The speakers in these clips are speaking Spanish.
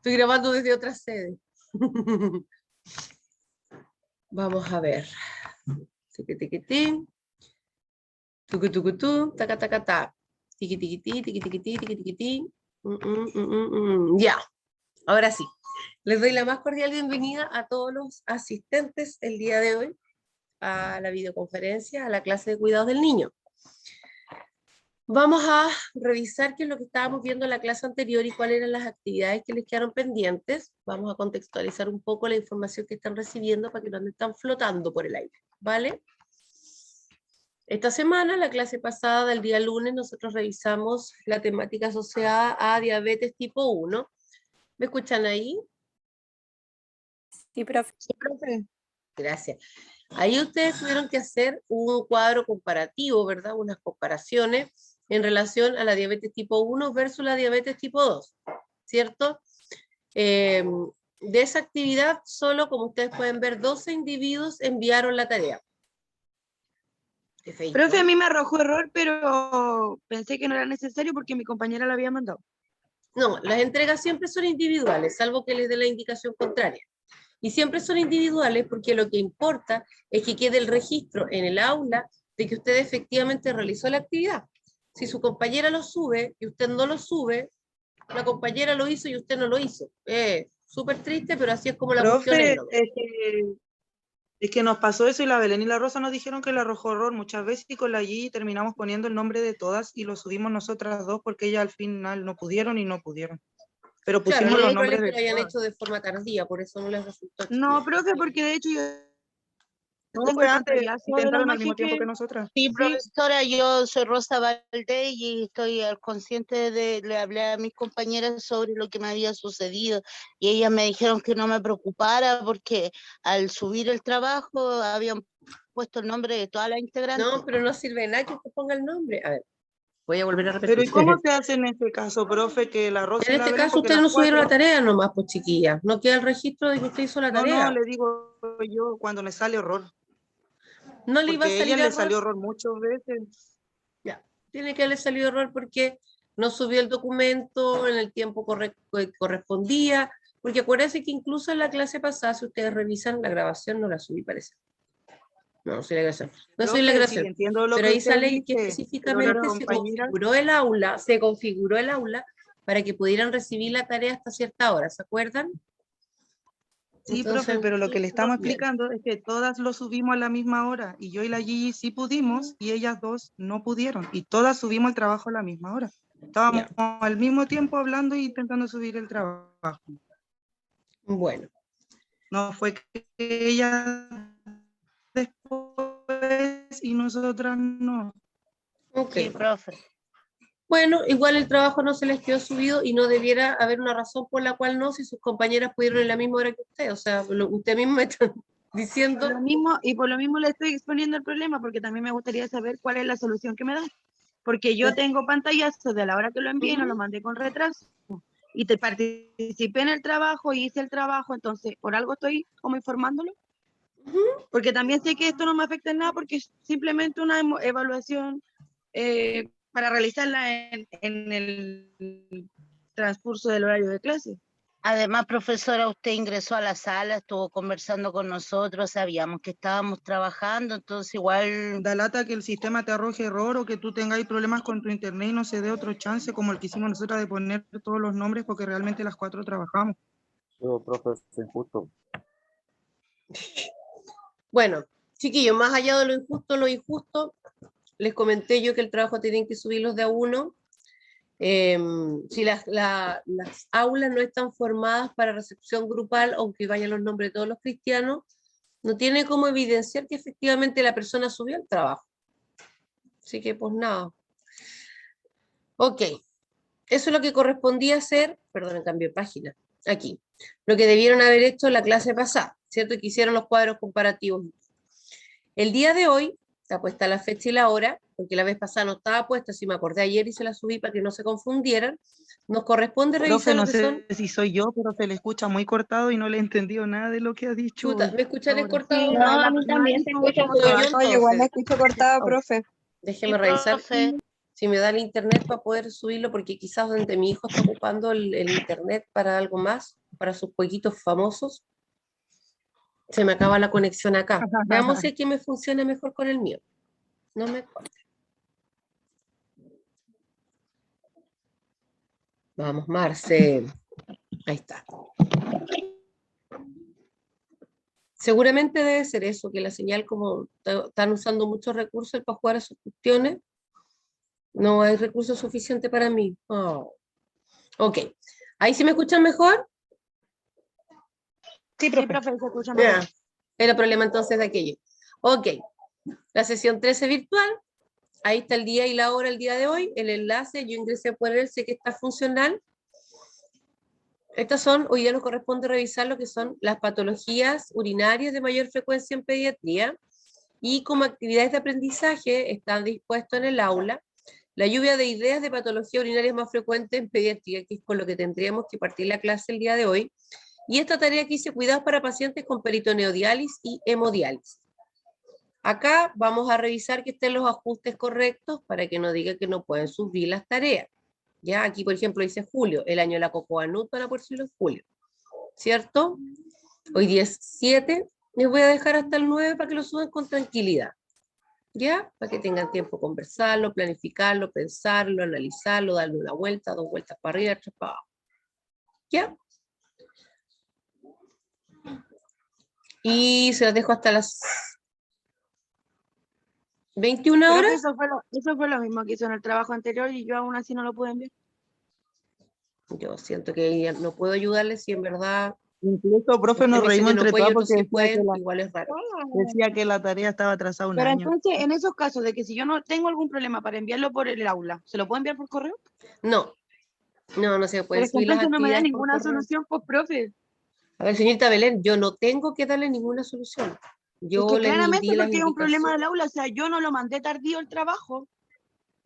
Estoy grabando desde otra sede. Vamos a ver. Tiqui-tiqui-tí. Tucu-tucu-tú. Taca-taca-ta. Tiqui-tiqui-tí, tiqui-tiqui-tí, tiqui-tiqui-tí. Ya, ahora sí. Les doy la más cordial bienvenida a todos los asistentes el día de hoy a la videoconferencia, a la clase de cuidados del niño. Vamos a revisar qué es lo que estábamos viendo en la clase anterior y cuáles eran las actividades que les quedaron pendientes. Vamos a contextualizar un poco la información que están recibiendo para que no están flotando por el aire, ¿vale? Esta semana, la clase pasada del día lunes, nosotros revisamos la temática asociada a diabetes tipo 1. ¿Me escuchan ahí? Sí, profe. Sí, profe. Gracias. Ahí ustedes tuvieron que hacer un cuadro comparativo, ¿verdad? Unas comparaciones en relación a la diabetes tipo 1 versus la diabetes tipo 2, ¿cierto? De esa actividad, solo, como ustedes pueden ver, 12 individuos enviaron la tarea. Profe, a mí me arrojó error, pero pensé que no era necesario porque mi compañera lo había mandado. No, las entregas siempre son individuales, salvo que les dé la indicación contraria. Y siempre son individuales porque lo que importa es que quede el registro en el aula de que usted efectivamente realizó la actividad. Si su compañera lo sube y usted no lo sube, la compañera lo hizo y usted no lo hizo. Súper triste, pero así es como la cuestión es, Profe, ¿no? es que nos pasó eso y la Belén y la Rosa nos dijeron que le arrojó error muchas veces y con la Gigi terminamos poniendo el nombre de todas y lo subimos nosotras dos porque ellas al final no pudieron y no pudieron. Pero Claro, pusimos lo los más probable nombres es que de lo hayan todas. hecho de forma tardía, por eso no les resultó. No, profe, porque de hecho yo No, tengo fue el antes, pantallazo de la intentaron al magia mismo tiempo que... que nosotras. Sí, Sí. profesora, yo soy Rosa Valdés y estoy al consciente le hablé a mis compañeras sobre lo que me había sucedido y ellas me dijeron que no me preocupara porque al subir el trabajo habían puesto el nombre de todas las integrantes. No, pero no sirve de nada que usted ponga el nombre. A ver, voy a volver a repetir. Pero ¿y cómo se hace en este caso, profe, que la Rosa En y la este Belén, caso porque ustedes las no subieron la cuatro... tarea nomás, pues chiquillas. No queda el registro de que usted hizo la No, tarea. le digo yo cuando me sale error. No le iba a Porque a ella salir le salió error. error muchas veces. Ya, tiene que haberle salido error porque no subió el documento en el tiempo que correspondía. Porque acuérdense que incluso en la clase pasada, si ustedes revisan la grabación, no la subí, parece. No, sí la grabación. No subí la Profe, sí, grabación. entiendo lo Pero que ahí usted sale que dice, pero las específicamente compañeras... se configuró el aula para que pudieran recibir la tarea hasta cierta hora, ¿se acuerdan? Sí, Entonces, profe, pero lo que le estamos bien. explicando es que todas lo subimos a la misma hora y yo y la Gigi sí pudimos y ellas dos no pudieron y todas subimos el trabajo a la misma hora. Estábamos al mismo tiempo hablando y intentando subir el trabajo. Bueno. No fue que ellas después y nosotras no. Ok. Sí, profe. Bueno, igual el trabajo no se les quedó subido y no debiera haber una razón por la cual no, si sus compañeras pudieron en la misma hora que usted. O sea, usted mismo me está diciendo. Por lo mismo, y por lo mismo le estoy exponiendo el problema, porque también me gustaría saber cuál es la solución que me dan. Porque yo tengo pantallazos de la hora que lo envié, no lo mandé con retraso. Y te participé en el trabajo y hice el trabajo, entonces, ¿por algo estoy como informándolo? Porque también sé que esto no me afecta en nada, porque es simplemente una evaluación para realizarla en el transcurso del horario de clase. Además, profesora, usted ingresó a la sala, estuvo conversando con nosotros, sabíamos que estábamos trabajando, entonces igual... Da lata que el sistema te arroje error o que tú tengáis problemas con tu internet y no se dé otro chance como el que hicimos nosotros de poner todos los nombres porque realmente las cuatro trabajamos. Pero, profe, es injusto. Bueno, chiquillos, más allá de lo injusto, les comenté yo que el trabajo tienen que subirlos de a uno. Si las aulas no están formadas para recepción grupal, aunque vayan los nombres de todos los cristianos, no tiene como evidenciar que efectivamente la persona subió el trabajo. Así que pues nada. Ok, eso es lo que correspondía hacer, perdón, cambio de página, aquí. Lo que debieron haber hecho en la clase pasada, ¿cierto? Que hicieron los cuadros comparativos. El día de hoy está puesta la fecha y la hora, porque la vez pasada no estaba puesta, si me acordé ayer y se la subí para que no se confundieran. Nos corresponde revisar Profe, no lo que son... sé si soy yo, pero se le escucha muy cortado y no le he entendido nada de lo que ha dicho Chuta, hoy. ¿me escuchan Ahora. cortado? Sí, No, no, a a mí mí también se escucha soy yo cortado. entonces. Oye, igual me escucho cortado, Oh, profe. déjeme Sí, revisar. profe. si me da el internet para poder subirlo, porque quizás donde mi hijo está ocupando el internet para algo más, para sus jueguitos famosos, se me acaba la conexión acá. Veamos si aquí me funciona mejor con el mío. No me corte. Vamos, Marce. Ahí está. Seguramente debe ser eso, que la señal, como están usando muchos recursos para jugar a sus cuestiones, no hay recursos suficientes para mí. Oh. Ok. ¿Ahí sí me escuchan mejor? Sí, profe, se escucha mejor. Yeah. Era problema entonces de aquello. Ok. La sesión 13 virtual. Ahí está el día y la hora el día de hoy. El enlace, yo ingresé por él, sé que está funcional. Estas son, hoy día nos corresponde revisar lo que son las patologías urinarias de mayor frecuencia en pediatría, y como actividades de aprendizaje están dispuestos en el aula la lluvia de ideas de patología urinaria más frecuente en pediatría, que es con lo que tendríamos que partir la clase el día de hoy, y esta tarea que hice, cuidados para pacientes con peritoneodiálisis y hemodiálisis. Acá vamos a revisar que estén los ajustes correctos para que no diga que no pueden subir las tareas. Ya, aquí por ejemplo dice julio, el año de la Cocoa Nut para poder subirlo en julio, ¿cierto? Hoy día es 7, les voy a dejar hasta el 9 para que lo suban con tranquilidad, ¿ya? Para que tengan tiempo de conversarlo, planificarlo, pensarlo, analizarlo, darle una vuelta, 2 vueltas para arriba, 3 para abajo, ¿ya? Y se los dejo hasta las 21 Creo que horas. eso fue lo mismo que hizo en el trabajo anterior y yo aún así no lo pude enviar. Yo siento que ya no puedo ayudarles si en verdad Incluso, profe, usted nos me dice reímos que no entre puede y todas otros porque sí pueden, igual es raro. decía que la tarea estaba atrasada un Pero año. entonces, en esos casos de que si yo no tengo algún problema para enviarlo por el aula, ¿se lo puedo enviar por correo? No se Pero pueden es que subir las entonces no me da actividades por ninguna correo. solución, pues, profe. A ver, señorita Belén, yo no tengo que darle ninguna solución. Es Yo que les claramente di las porque es un problema del indicaciones. aula, o sea, yo no lo mandé tardío el trabajo.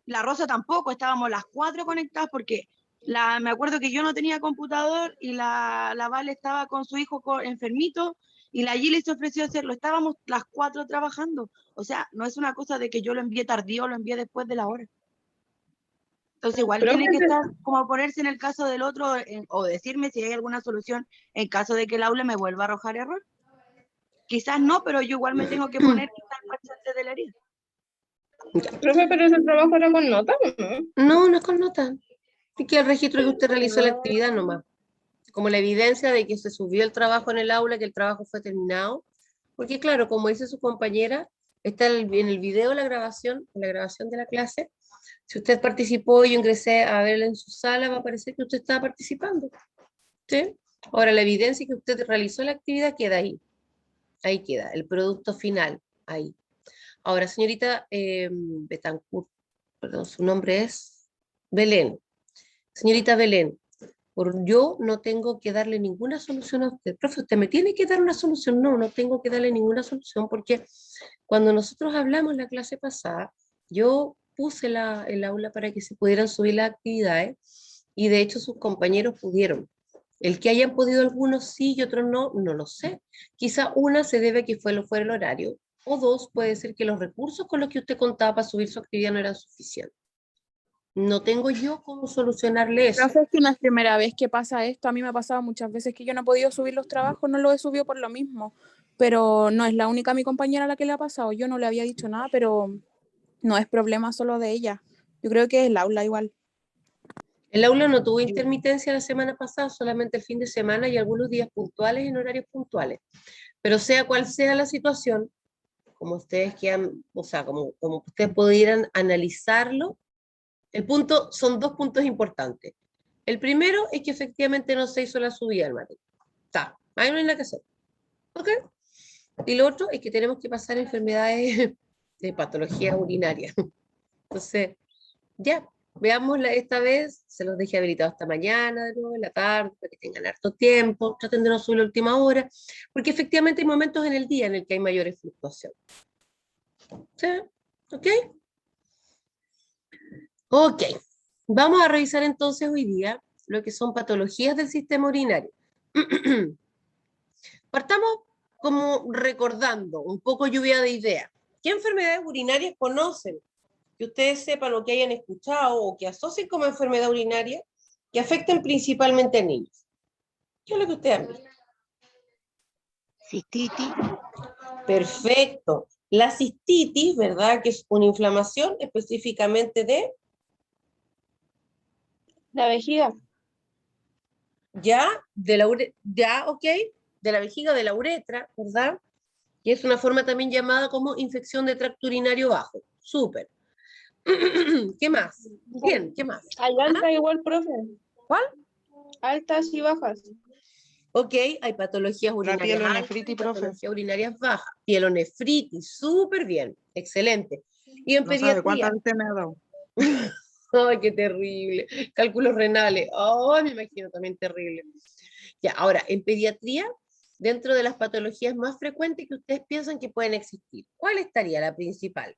La Rosa tampoco, estábamos las 4 conectadas porque me acuerdo que yo no tenía computador y la Vale estaba con su hijo enfermito y la Gili se ofreció a hacerlo. Estábamos las 4 trabajando. O sea, no es una cosa de que yo lo envié tardío o lo envié después de la hora. Entonces igual Profe, tiene que estar como ponerse en el caso del otro o decirme si hay alguna solución en caso de que el aula me vuelva a arrojar error. Quizás no, pero yo igual me tengo que poner quizás parcial de la herida. profe, pero ese trabajo era con nota, ¿no? No es con nota. Es que el registro que usted realizó la actividad nomás. Como la evidencia de que se subió el trabajo en el aula, que el trabajo fue terminado. Porque claro, como dice su compañera, está en el video la grabación de la clase. Si usted participó y yo ingresé a verla en su sala, va a aparecer que usted estaba participando. ¿Sí? Ahora, la evidencia que usted realizó la actividad queda ahí. Ahí queda, el producto final, ahí. Ahora, señorita Betancourt, perdón, su nombre es Belén. Señorita Belén, yo no tengo que darle ninguna solución a usted. Profe, usted me tiene que dar una solución. No tengo que darle ninguna solución porque cuando nosotros hablamos la clase pasada, yo puse el aula para que se pudieran subir las actividades y de hecho sus compañeros pudieron. El que hayan podido algunos sí y otros no lo sé. Quizá una se debe a que fuera el horario, o dos, puede ser que los recursos con los que usted contaba para subir su actividad no eran suficientes. No tengo yo cómo solucionarle eso. Profe, es que no es primera vez que pasa esto. A mí me ha pasado muchas veces que yo no he podido subir los trabajos, no los he subido por lo mismo. Pero no es la única mi compañera a la que le ha pasado. Yo no le había dicho nada, pero no es problema solo de ella. Yo creo que es el aula igual. El aula no tuvo intermitencia la semana pasada, solamente el fin de semana y algunos días puntuales en horarios puntuales. Pero sea cual sea la situación, como ustedes quieran, o sea, como ustedes pudieran analizarlo, son 2 puntos importantes. El primero es que efectivamente no se hizo la subida del material. Está, ahí no hay nada que hacer. ¿Ok? Y lo otro es que tenemos que pasar enfermedades de patología urinaria. Entonces, ya, veámosla esta vez, se los dejé habilitado hasta mañana, de nuevo en la tarde, para que tengan harto tiempo, traten de no subir la última hora, porque efectivamente hay momentos en el día en el que hay mayores fluctuaciones. ¿Sí? ¿Ok? Ok, vamos a revisar entonces hoy día lo que son patologías del sistema urinario. Partamos como recordando, un poco lluvia de ideas. ¿Qué enfermedades urinarias conocen que ustedes sepan o que hayan escuchado o que asocien como enfermedad urinaria que afecten principalmente a niños. ¿Qué es lo que ustedes han visto? Cistitis. Perfecto. La cistitis, ¿verdad? Que es una inflamación específicamente de... La vejiga. Ya, ok, de la vejiga, de la uretra, ¿verdad? Que es una forma también llamada como infección de tracto urinario bajo. Súper. ¿Qué más? Bien, ¿qué más? Hay alta igual, profe. ¿Cuál? Altas y bajas. Ok, hay patologías La urinarias pielonefritis, altas y profe. patologías urinarias bajas. Pielonefritis, súper bien, excelente. Y en No sabe pediatría... cuántas veces me ha dado. Ay, qué terrible. Cálculos renales. Ay, me imagino también terrible. Ya, ahora, en pediatría, dentro de las patologías más frecuentes que ustedes piensan que pueden existir, ¿cuál estaría la principal?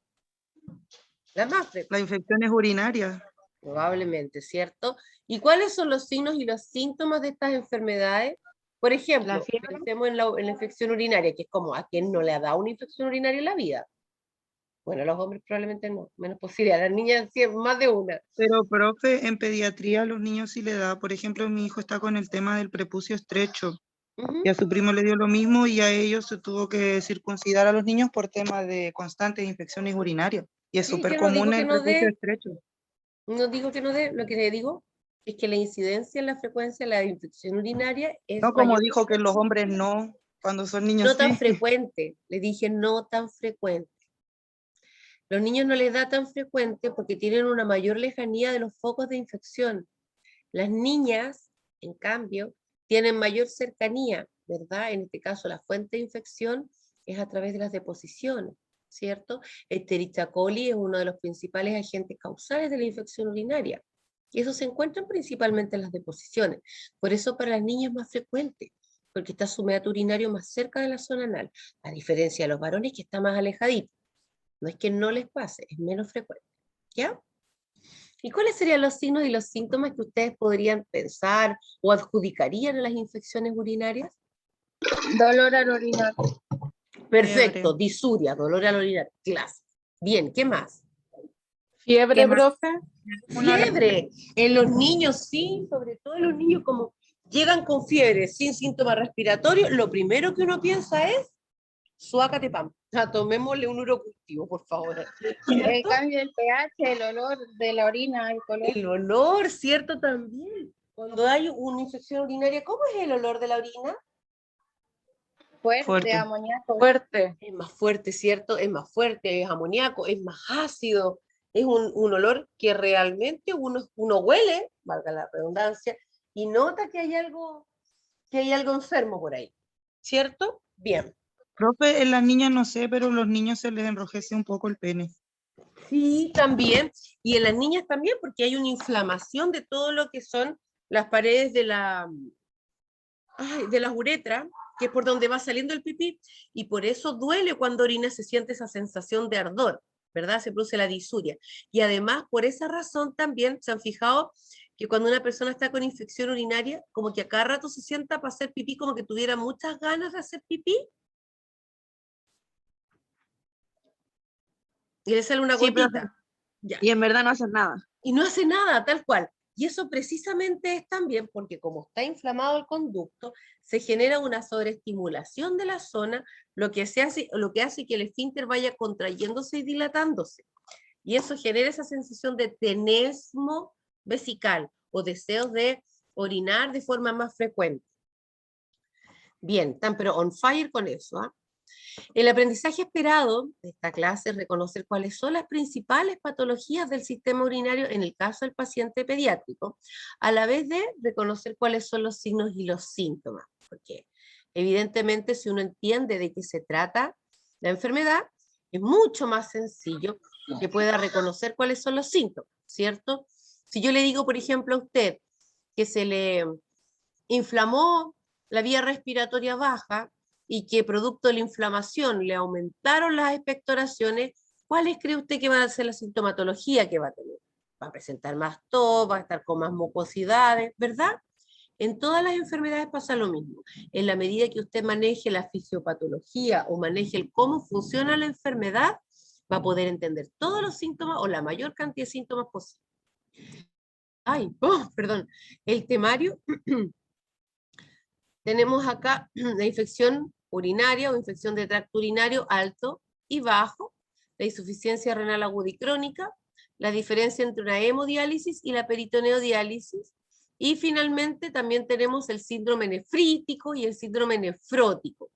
La más frecuente. Las infecciones urinarias. Probablemente, ¿cierto? ¿Y cuáles son los signos y los síntomas de estas enfermedades? Por ejemplo, La fiebre. pensemos en la infección urinaria, que es como a quien no le ha dado una infección urinaria en la vida. Bueno, a los hombres probablemente no, menos posible, a las niñas sí, más de una. Pero, profe, en pediatría a los niños sí le da. Por ejemplo, mi hijo está con el tema del prepucio estrecho. Y a su primo le dio lo mismo y a ellos se tuvo que circuncidar a los niños por tema de constantes infecciones urinarias. Y es Sí, súper yo no digo común que el no prepucio dé, estrecho. no digo que no dé, lo que le digo es que la incidencia en la frecuencia de la infección urinaria es No como mayor. dijo que los hombres no, cuando son niños No tan sí. frecuente, le dije no tan frecuente. Los niños no les da tan frecuente porque tienen una mayor lejanía de los focos de infección. Las niñas, en cambio, tienen mayor cercanía, ¿verdad? En este caso, la fuente de infección es a través de las deposiciones, ¿cierto? Escherichia coli es uno de los principales agentes causales de la infección urinaria. Y eso se encuentra principalmente en las deposiciones. Por eso para las niñas es más frecuente, porque está su meato urinario más cerca de la zona anal, a diferencia de los varones que está más alejadito. No es que no les pase, es menos frecuente. ¿Ya? ¿Y cuáles serían los signos y los síntomas que ustedes podrían pensar o adjudicarían a las infecciones urinarias? Dolor al orinar. Perfecto, disuria, dolor al orinar, clase. Bien, ¿qué más? Fiebre, profe. Fiebre. En los niños, sí, sobre todo en los niños, como llegan con fiebre sin síntomas respiratorios, lo primero que uno piensa es suacatepam. Tomémosle un urocultivo, por favor. El cambio del pH, el olor de la orina, el color. El olor, ¿cierto? También. Cuando hay una infección urinaria, ¿cómo es el olor de la orina? Fuerte, amoníaco. Fuerte. Es más fuerte, ¿cierto? Es más fuerte, es amoníaco, es más ácido, es un olor que realmente uno huele, valga la redundancia, y nota que hay algo enfermo por ahí, ¿cierto? Bien. Profe, en las niñas no sé, pero a los niños se les enrojece un poco el pene. Sí, también, y en las niñas también, porque hay una inflamación de todo lo que son las paredes de las uretras, que es por donde va saliendo el pipí, y por eso duele cuando orina, se siente esa sensación de ardor, ¿verdad? Se produce la disuria. Y además, por esa razón también se han fijado que cuando una persona está con infección urinaria, como que a cada rato se sienta para hacer pipí, como que tuviera muchas ganas de hacer pipí, y le sale una Sí, profe. gotita. Ya. Y en verdad no hacen nada. Y no hace nada, tal cual. Y eso precisamente es también porque como está inflamado el conducto, se genera una sobreestimulación de la zona, lo que hace que el esfínter vaya contrayéndose y dilatándose. Y eso genera esa sensación de tenesmo vesical o deseos de orinar de forma más frecuente. Bien, están pero on fire con eso, ¿ah? El aprendizaje esperado de esta clase es reconocer cuáles son las principales patologías del sistema urinario en el caso del paciente pediátrico, a la vez de reconocer cuáles son los signos y los síntomas, porque evidentemente si uno entiende de qué se trata la enfermedad, es mucho más sencillo que pueda reconocer cuáles son los síntomas, ¿cierto? Si yo le digo, por ejemplo, a usted que se le inflamó la vía respiratoria baja, y que producto de la inflamación le aumentaron las expectoraciones, ¿cuáles cree usted que va a ser la sintomatología que va a tener? Va a presentar más tos, va a estar con más mucosidades, ¿verdad? En todas las enfermedades pasa lo mismo. En la medida que usted maneje la fisiopatología o maneje el cómo funciona la enfermedad, Va a poder entender todos los síntomas o la mayor cantidad de síntomas posible. Ay, perdón. El temario. Tenemos acá la infección urinaria o infección de tracto urinario alto y bajo, la insuficiencia renal aguda y crónica, la diferencia entre una hemodiálisis y la peritoneodiálisis, y finalmente también tenemos el síndrome nefrítico y el síndrome nefrótico.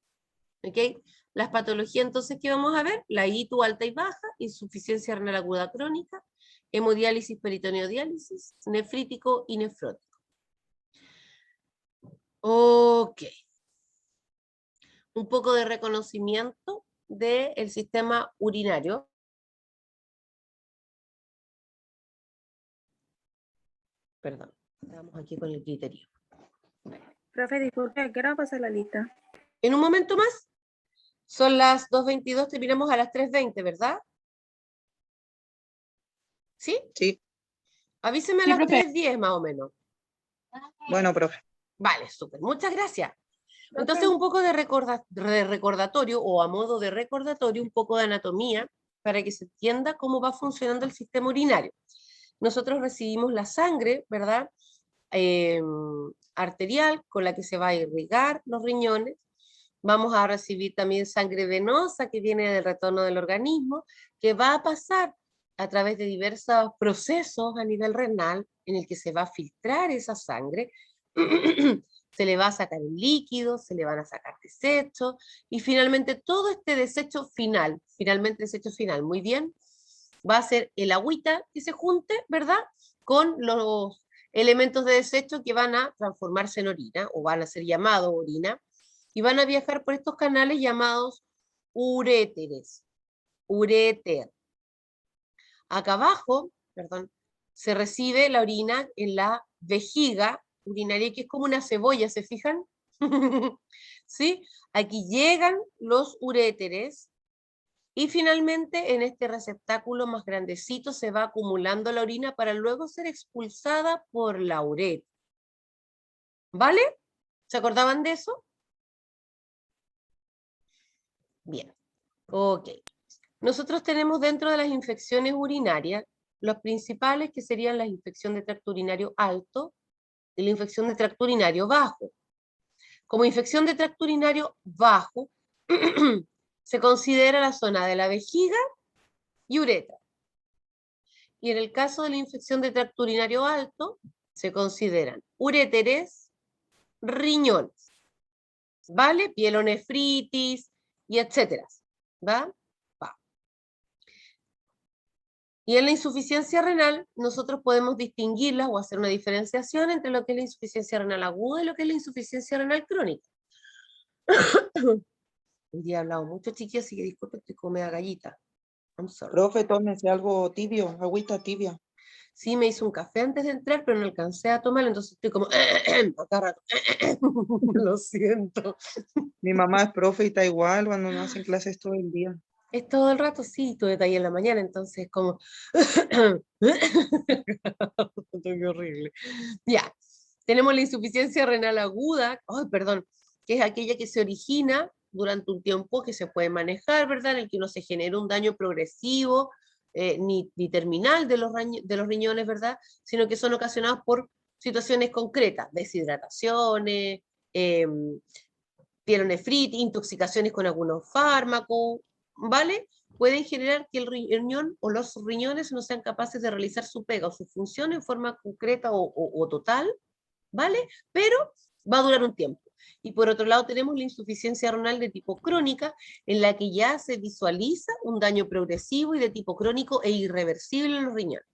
¿Okay? Las patologías entonces que vamos a ver, la ITU alta y baja, insuficiencia renal aguda crónica, hemodiálisis, peritoneodiálisis, nefrítico y nefrótico. Ok. Un poco de reconocimiento del sistema urinario. Perdón, estamos aquí con el criterio. Profe, disculpe, ¿a qué hora pasa la lista? En un momento más. Son las 2:22, terminamos a las 3:20, ¿verdad? ¿Sí? Sí. Avíseme a Sí, las profe. 3:10 más o menos. Bueno, profe. Vale, súper. Muchas gracias. Entonces, un poco de recordatorio, o a modo de recordatorio, un poco de anatomía, para que se entienda cómo va funcionando el sistema urinario. Nosotros recibimos la sangre, ¿verdad? Arterial, con la que se va a irrigar los riñones. Vamos a recibir también sangre venosa, que viene del retorno del organismo, que va a pasar a través de diversos procesos a nivel renal, en el que se va a filtrar esa sangre, se le va a sacar el líquido, se le van a sacar desechos, y finalmente todo este desecho final, muy bien, va a ser el agüita que se junte, ¿verdad?, con los elementos de desecho que van a transformarse en orina, o van a ser llamados orina, y van a viajar por estos canales llamados uréteres. Uréter. Acá abajo, perdón, se recibe la orina en la vejiga urinaria, que es como una cebolla, ¿se fijan? ¿Sí? Aquí llegan los uréteres y finalmente en este receptáculo más grandecito se va acumulando la orina para luego ser expulsada por la uretra. ¿Vale? ¿Se acordaban de eso? Bien. Ok. Nosotros tenemos dentro de las infecciones urinarias los principales, que serían la infección de tracto urinario alto y la infección de tracto urinario bajo. Como infección de tracto urinario bajo, se considera la zona de la vejiga y uretra. Y en el caso de la infección de tracto urinario alto, se consideran uréteres, riñones, ¿vale? Pielonefritis y etcétera, ¿va? Y en la insuficiencia renal, nosotros podemos distinguirlas o hacer una diferenciación entre lo que es la insuficiencia renal aguda y lo que es la insuficiencia renal crónica. Hoy día he hablado mucho, chiquillos, así que disculpen, estoy como media gallita. I'm sorry. Profe, tómese algo tibio, agüita tibia. Sí, me hice un café antes de entrar, pero no alcancé a tomarlo, entonces estoy como... acá rato. Lo siento. Mi mamá es profe y está igual cuando no hacen clases todo el día. Es todo el rato, sí, tuve taller en la mañana, entonces como... Qué horrible. Ya, tenemos la insuficiencia renal aguda, ay, perdón, que es aquella que se origina durante un tiempo que se puede manejar, ¿verdad? En el que no se genera un daño progresivo, ni terminal de los riñones, ¿verdad? Sino que son ocasionados por situaciones concretas, deshidrataciones, pielonefritis, intoxicaciones con algunos fármacos, ¿vale? Pueden generar que el riñón o los riñones no sean capaces de realizar su pega o su función en forma concreta o total, ¿vale? Pero va a durar un tiempo. Y por otro lado tenemos la insuficiencia renal de tipo crónica, en la que ya se visualiza un daño progresivo y de tipo crónico e irreversible en los riñones.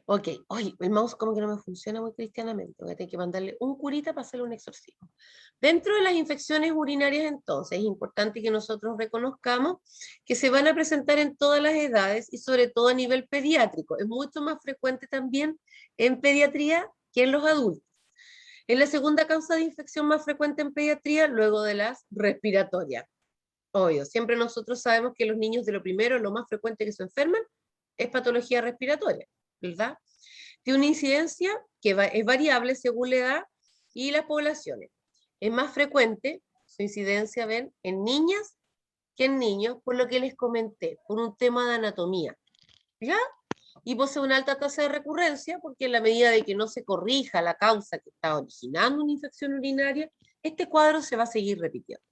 Ok, oye, el mouse como que no me funciona muy cristianamente, voy a tener que mandarle un curita para hacerle un exorcismo. Dentro de las infecciones urinarias, entonces, es importante que nosotros reconozcamos que se van a presentar en todas las edades y sobre todo a nivel pediátrico. Es mucho más frecuente también en pediatría que en los adultos. Es la segunda causa de infección más frecuente en pediatría, luego de las respiratorias. Obvio, siempre nosotros sabemos que los niños de lo primero, lo más frecuente que se enferman, es patología respiratoria, ¿verdad? Tiene una incidencia que es variable según la edad y las poblaciones. Es más frecuente su incidencia, ven, en niñas que en niños, por lo que les comenté, por un tema de anatomía, ¿ya? Y posee una alta tasa de recurrencia, porque en la medida de que no se corrija la causa que está originando una infección urinaria, este cuadro se va a seguir repitiendo.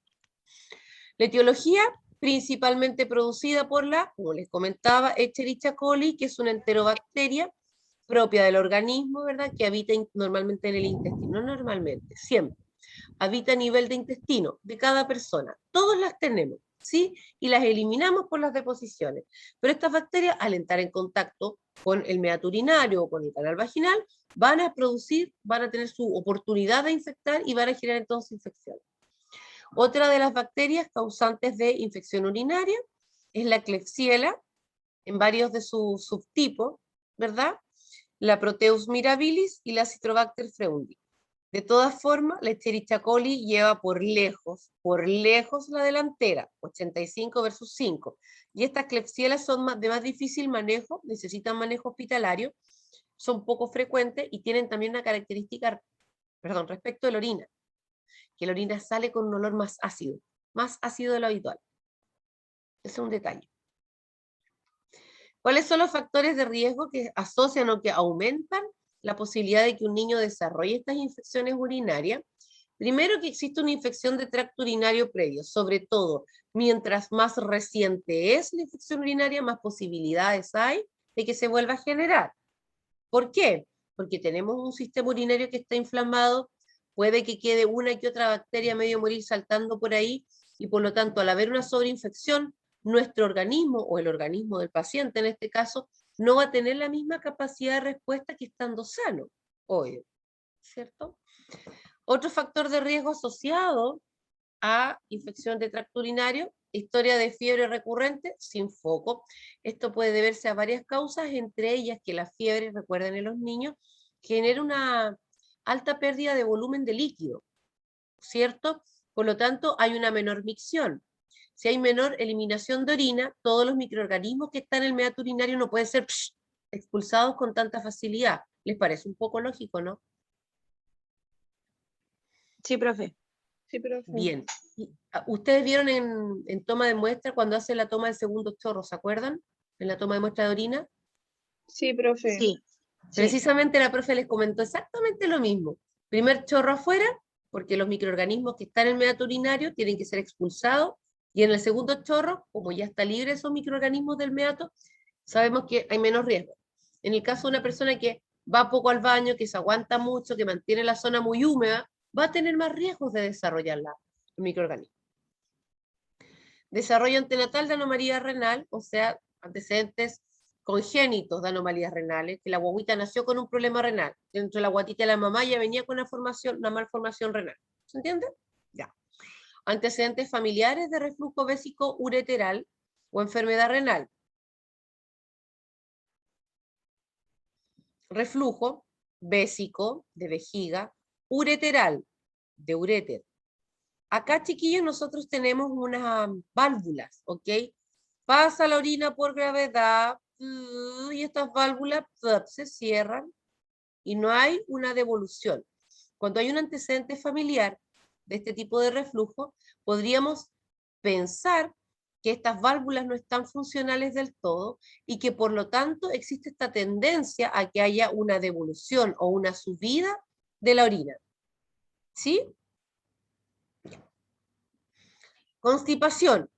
La etiología, principalmente producida por la, como les comentaba, Escherichia coli, que es una enterobacteria propia del organismo, ¿verdad? Que habita normalmente en el intestino, no normalmente, siempre. Habita a nivel de intestino de cada persona. Todos las tenemos, ¿sí? Y las eliminamos por las deposiciones. Pero estas bacterias, al entrar en contacto con el meato urinario o con el canal vaginal, van a producir, van a tener su oportunidad de infectar y van a generar entonces infecciones. Otra de las bacterias causantes de infección urinaria es la Klebsiella, en varios de sus subtipos, ¿verdad? La Proteus mirabilis y la Citrobacter freundis. De todas formas, la Escherichia coli lleva por lejos la delantera, 85 versus 5. Y estas Klebsiella son de más difícil manejo, necesitan manejo hospitalario, son poco frecuentes y tienen también una característica, respecto de la orina, que la orina sale con un olor más ácido de lo habitual. Ese es un detalle. ¿Cuáles son los factores de riesgo que asocian o que aumentan la posibilidad de que un niño desarrolle estas infecciones urinarias? Primero, que existe una infección de tracto urinario previo, sobre todo, mientras más reciente es la infección urinaria, más posibilidades hay de que se vuelva a generar. ¿Por qué? Porque tenemos un sistema urinario que está inflamado, puede que quede una que otra bacteria medio morir saltando por ahí, y por lo tanto, al haber una sobreinfección, nuestro organismo, o el organismo del paciente en este caso, no va a tener la misma capacidad de respuesta que estando sano, obvio, ¿cierto? Otro factor de riesgo asociado a infección de tracto urinario, historia de fiebre recurrente sin foco. Esto puede deberse a varias causas, entre ellas que la fiebre, recuerden en los niños, genera una alta pérdida de volumen de líquido, ¿cierto? Por lo tanto, hay una menor micción. Si hay menor eliminación de orina, todos los microorganismos que están en el meato urinario no pueden ser expulsados con tanta facilidad. ¿Les parece un poco lógico, no? Sí, profe. Sí, profe. Bien. Ustedes vieron en toma de muestra cuando hace la toma del segundo chorro, ¿se acuerdan? En la toma de muestra de orina. Sí, profe. Sí. Precisamente la profe les comentó exactamente lo mismo. Primer chorro afuera, porque los microorganismos que están en el meato urinario tienen que ser expulsados, y en el segundo chorro, como ya está libre esos microorganismos del meato, sabemos que hay menos riesgo. En el caso de una persona que va poco al baño, que se aguanta mucho, que mantiene la zona muy húmeda, va a tener más riesgos de desarrollar el microorganismo. Desarrollo antenatal de anomalía renal, o sea, antecedentes congénitos de anomalías renales, que la guaguita nació con un problema renal. Dentro de la guatita de la mamá ya venía con una malformación renal. ¿Se entiende? Ya. Antecedentes familiares de reflujo vésico ureteral o enfermedad renal. Reflujo vésico, de vejiga, ureteral, de uréter. Acá, chiquillos, nosotros tenemos unas válvulas, ¿ok? Pasa la orina por gravedad y estas válvulas se cierran y no hay una devolución. Cuando hay un antecedente familiar de este tipo de reflujo, podríamos pensar que estas válvulas no están funcionales del todo y que por lo tanto existe esta tendencia a que haya una devolución o una subida de la orina. ¿Sí? Constipación.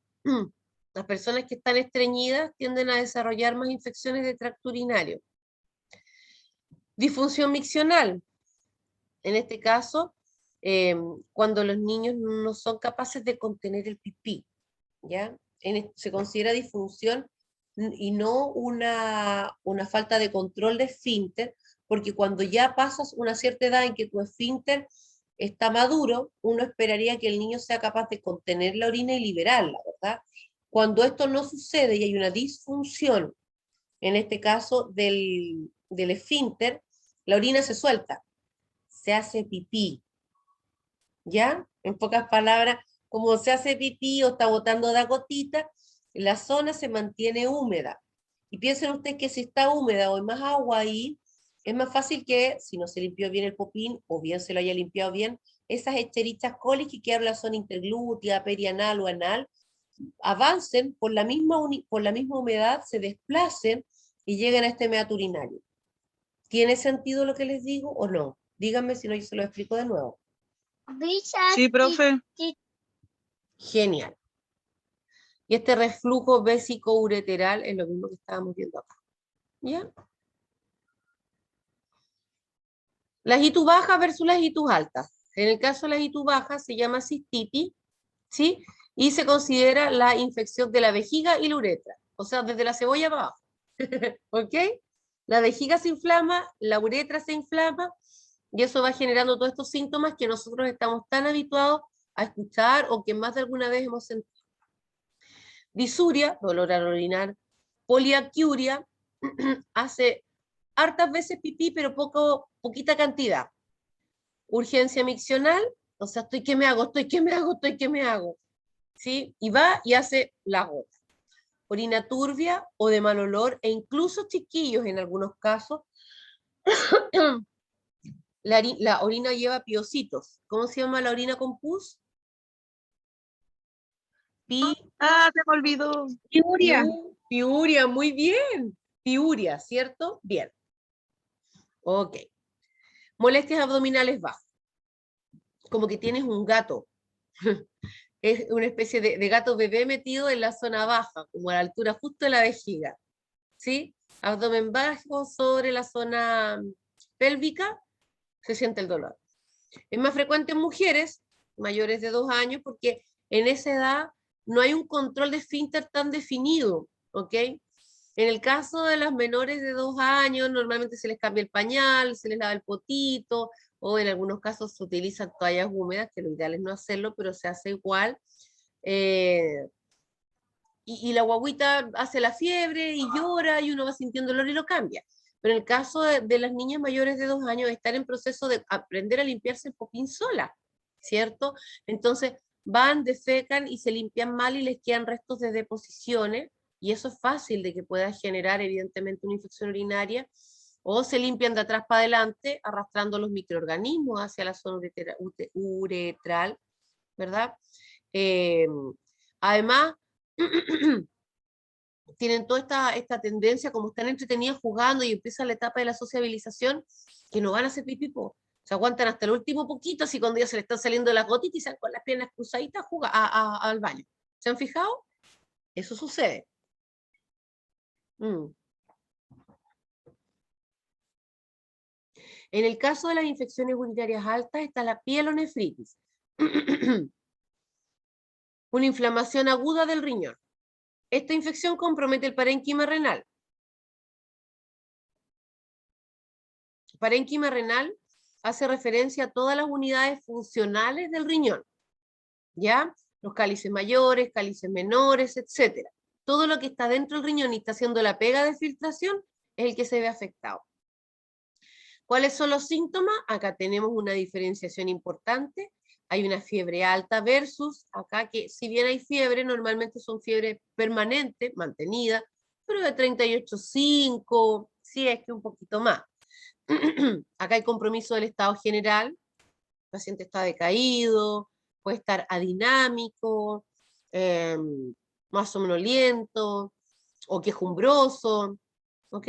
Las personas que están estreñidas tienden a desarrollar más infecciones de tracto urinario. Disfunción miccional. En este caso, cuando los niños no son capaces de contener el pipí, ¿ya? Se considera disfunción y no una falta de control de esfínter, porque cuando ya pasas una cierta edad en que tu esfínter está maduro, uno esperaría que el niño sea capaz de contener la orina y liberarla, ¿verdad? Cuando esto no sucede y hay una disfunción, en este caso del esfínter, la orina se suelta, se hace pipí, ¿ya? En pocas palabras, como se hace pipí o está botando de gotita, la zona se mantiene húmeda. Y piensen ustedes que si está húmeda o hay más agua ahí, es más fácil que, si no se limpió bien el popín, o bien se lo haya limpiado bien, esas Escherichia coli que quedaron en la zona interglútea, perianal o anal, avancen por la misma humedad, se desplacen y lleguen a este meato urinario. ¿Tiene sentido lo que les digo o no? Díganme si no, yo se lo explico de nuevo. Sí, profe. Genial. Y este reflujo vésico-ureteral es lo mismo que estábamos viendo acá. ¿Ya? Las ITU bajas versus las ITU altas. En el caso de las ITU bajas se llama cistitis, ¿sí? Y se considera la infección de la vejiga y la uretra. O sea, desde la cebolla para abajo. ¿Ok? La vejiga se inflama, la uretra se inflama, y eso va generando todos estos síntomas que nosotros estamos tan habituados a escuchar o que más de alguna vez hemos sentido. Disuria, dolor al orinar, poliaquiuria, hace hartas veces pipí, pero poquita cantidad. Urgencia miccional, o sea, estoy que me hago, ¿sí? Y va y hace la gota. Orina turbia o de mal olor, e incluso chiquillos en algunos casos, la orina lleva piocitos. ¿Cómo se llama la orina con pus? Se me olvidó. Piuria. Piuria, muy bien. Piuria, ¿cierto? Bien. Ok. Molestias abdominales bajas. Como que tienes un gato. Es una especie de gato bebé metido en la zona baja, como a la altura justo de la vejiga. ¿Sí? Abdomen bajo sobre la zona pélvica, se siente el dolor. Es más frecuente en mujeres mayores de 2 años porque en esa edad no hay un control de esfínter tan definido, ¿ok? En el caso de las menores de 2 años, normalmente se les cambia el pañal, se les lava el potito, o en algunos casos se utilizan toallas húmedas, que lo ideal es no hacerlo, pero se hace igual. Y la guagüita hace la fiebre y llora y uno va sintiendo dolor y lo cambia. Pero en el caso de las niñas mayores de 2 años, están en proceso de aprender a limpiarse el popín sola, ¿cierto? Entonces van, defecan y se limpian mal y les quedan restos de deposiciones, y eso es fácil de que pueda generar evidentemente una infección urinaria, o se limpian de atrás para adelante arrastrando los microorganismos hacia la zona uretral, ¿verdad? Además, tienen toda esta tendencia, como están entretenidas jugando y empieza la etapa de la sociabilización, que no van a hacer pipí, se aguantan hasta el último poquito, así cuando ya se le están saliendo las gotitas y salen con las piernas cruzaditas al baño. ¿Se han fijado? Eso sucede. En el caso de las infecciones urinarias altas está la pielonefritis. Una inflamación aguda del riñón. Esta infección compromete el parénquima renal. Parénquima renal hace referencia a todas las unidades funcionales del riñón, ¿ya? Los cálices mayores, cálices menores, etc. Todo lo que está dentro del riñón y está haciendo la pega de filtración es el que se ve afectado. ¿Cuáles son los síntomas? Acá tenemos una diferenciación importante. Hay una fiebre alta versus acá, que si bien hay fiebre, normalmente son fiebre permanente, mantenida, pero de 38,5, si es que un poquito más. Acá hay compromiso del estado general, el paciente está decaído, puede estar adinámico, más somnoliento o quejumbroso, ¿ok?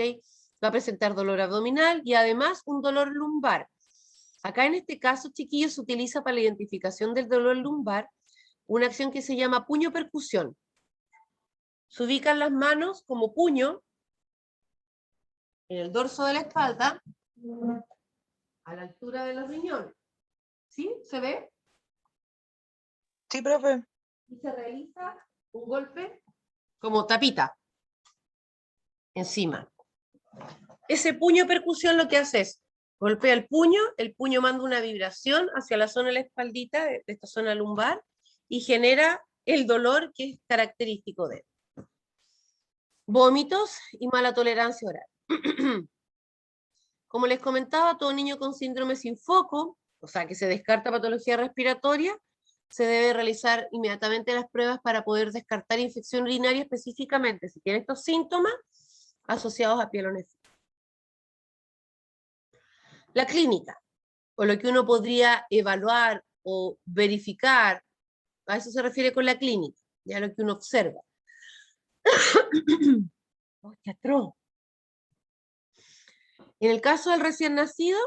Va a presentar dolor abdominal y además un dolor lumbar. Acá en este caso, chiquillos, se utiliza para la identificación del dolor lumbar una acción que se llama puño percusión. Se ubican las manos como puño en el dorso de la espalda, a la altura de los riñones. ¿Sí? ¿Se ve? Sí, profe. Y se realiza un golpe como tapita encima. Ese puño percusión lo que hace es golpea el puño manda una vibración hacia la zona de la espaldita, de esta zona lumbar, y genera el dolor que es característico de él. Vómitos y mala tolerancia oral. Como les comentaba, todo niño con síndrome sin foco, o sea que se descarta patología respiratoria, se debe realizar inmediatamente las pruebas para poder descartar infección urinaria, específicamente si tiene estos síntomas asociados a pielonefritis. La clínica, o lo que uno podría evaluar o verificar, a eso se refiere con la clínica. ya lo que uno observa. ¡Oh, qué atroz! En el caso del recién nacido,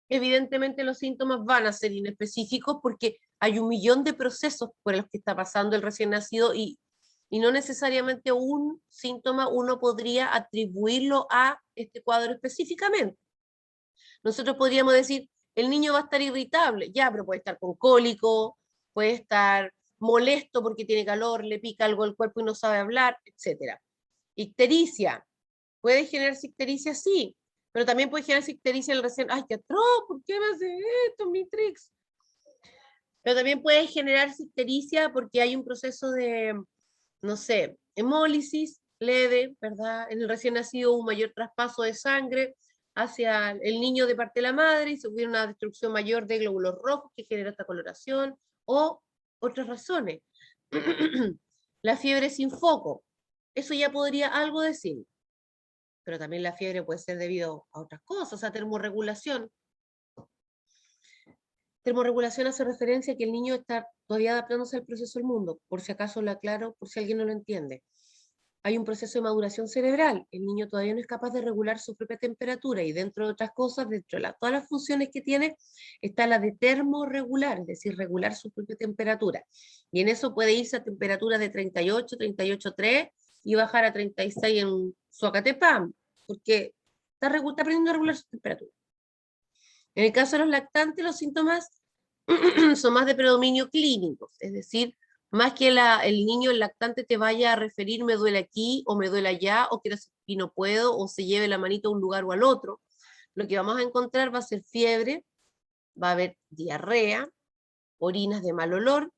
evidentemente los síntomas van a ser inespecíficos porque hay 1.000.000 de procesos por los que está pasando el recién nacido y no necesariamente un síntoma uno podría atribuirlo a este cuadro específicamente. Nosotros podríamos decir, el niño va a estar irritable, ya, pero puede estar con cólico, puede estar molesto porque tiene calor, le pica algo el cuerpo y no sabe hablar, etc. Ictericia, ¿puede generarse ictericia? Sí, pero también puede generarse ictericia en el recién, ¡ay, qué atroz! ¿Por qué me hace esto, Mitrix? Pero también puede generarse ictericia porque hay un proceso de, no sé, hemólisis leve, ¿verdad? En el recién nacido un mayor traspaso de sangre hacia el niño de parte de la madre y se hubiera una destrucción mayor de glóbulos rojos que genera esta coloración, o otras razones. La fiebre sin foco, eso ya podría algo decir, pero también la fiebre puede ser debido a otras cosas, a termorregulación. Termorregulación hace referencia a que el niño está todavía adaptándose al proceso del mundo, por si acaso lo aclaro, por si alguien no lo entiende. Hay un proceso de maduración cerebral, el niño todavía no es capaz de regular su propia temperatura y dentro de otras cosas, dentro de todas las funciones que tiene, está la de termorregular, es decir, regular su propia temperatura. Y en eso puede irse a temperatura de 38, 38,3 y bajar a 36 en Suacatepam, porque está aprendiendo a regular su temperatura. En el caso de los lactantes, los síntomas son más de predominio clínico, es decir, más que el niño, el lactante, te vaya a referir me duele aquí, o me duele allá, o quiero hacer pipí, no puedo, o se lleve la manito a un lugar o al otro. Lo que vamos a encontrar va a ser fiebre, va a haber diarrea, orinas de mal olor,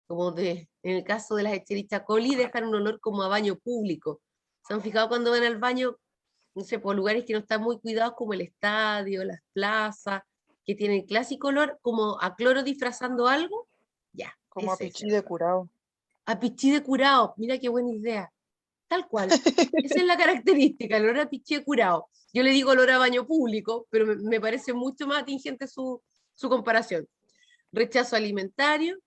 como en el caso de las Escherichia coli, dejan un olor como a baño público. ¿Se han fijado cuando van al baño, no sé, por lugares que no están muy cuidados, como el estadio, las plazas, que tienen clásico olor como a cloro disfrazando algo? Ya. Como a pichí de curado. A pichí de curado, mira qué buena idea. Tal cual. Esa es la característica, el olor a pichí de curado. Yo le digo olor a baño público, pero me parece mucho más atingente su comparación. Rechazo alimentario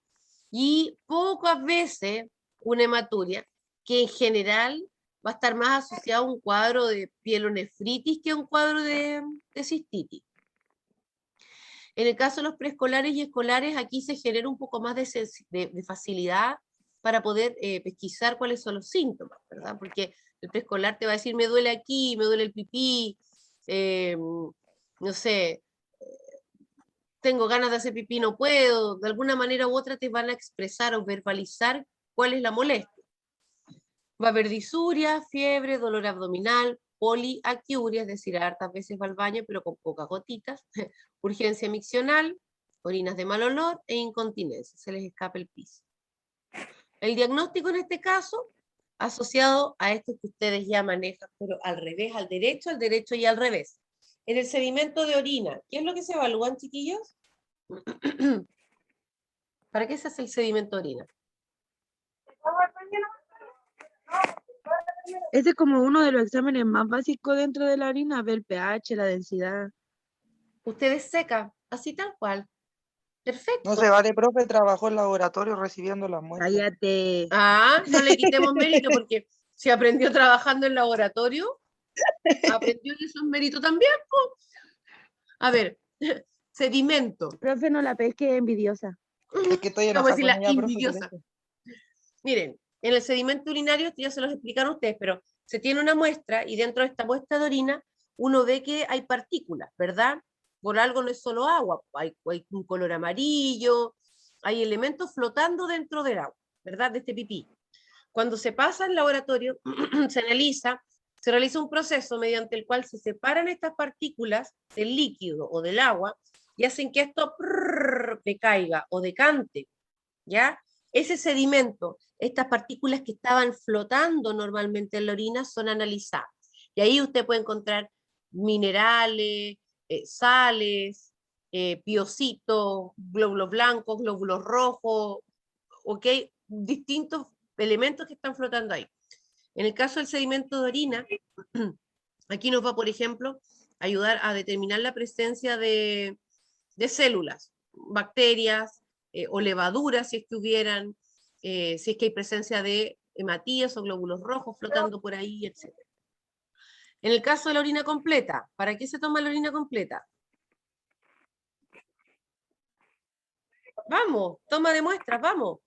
y pocas veces una hematuria, que en general va a estar más asociado a un cuadro de pielonefritis que a un cuadro de cistitis. En el caso de los preescolares y escolares, aquí se genera un poco más de facilidad para poder pesquisar cuáles son los síntomas, ¿verdad? Porque el preescolar te va a decir, me duele aquí, me duele el pipí, no sé, tengo ganas de hacer pipí, no puedo, de alguna manera u otra te van a expresar o verbalizar cuál es la molestia. Va a haber disuria, fiebre, dolor abdominal, poliaquiuria, es decir, hartas veces va al baño, pero con pocas gotitas, urgencia miccional, orinas de mal olor e incontinencia, se les escapa el pis. El diagnóstico en este caso, asociado a esto que ustedes ya manejan, pero al revés, al derecho y al revés. En el sedimento de orina, ¿qué es lo que se evalúan, chiquillos? ¿Para qué se hace el sedimento de orina? Ese es como uno de los exámenes más básicos dentro de la orina, ver el pH, la densidad. Ustedes secan, así tal cual. Perfecto. No se vale, profe, trabajó en laboratorio recibiendo las muestras. Cállate. Ah, no le quitemos mérito porque si aprendió trabajando en laboratorio, aprendió y eso es mérito también, po. A ver, sedimento. Profe, no la pesque, envidiosa. Es que estoy Vamos a decir la enojada con ella, profe, envidiosa. por eso. Miren, en el sedimento urinario, esto ya se los explicaron ustedes, pero se tiene una muestra y dentro de esta muestra de orina uno ve que hay partículas, ¿verdad? Por algo no es solo agua, hay un color amarillo, hay elementos flotando dentro del agua, ¿verdad? De este pipí. Cuando se pasa al laboratorio, se analiza, se realiza un proceso mediante el cual se separan estas partículas del líquido o del agua y hacen que esto decaiga o decante, ¿ya? Ese sedimento, estas partículas que estaban flotando normalmente en la orina son analizadas. Y ahí usted puede encontrar minerales, sales, piocitos, glóbulos blancos, glóbulos rojos, ¿ok? Distintos elementos que están flotando ahí. En el caso del sedimento de orina, aquí nos va, por ejemplo, a ayudar a determinar la presencia de células, bacterias o levaduras, si es que hubieran, si es que hay presencia de hematías o glóbulos rojos flotando por ahí, etc. En el caso de la orina completa, ¿para qué se toma la orina completa? Vamos, toma de muestras, vamos.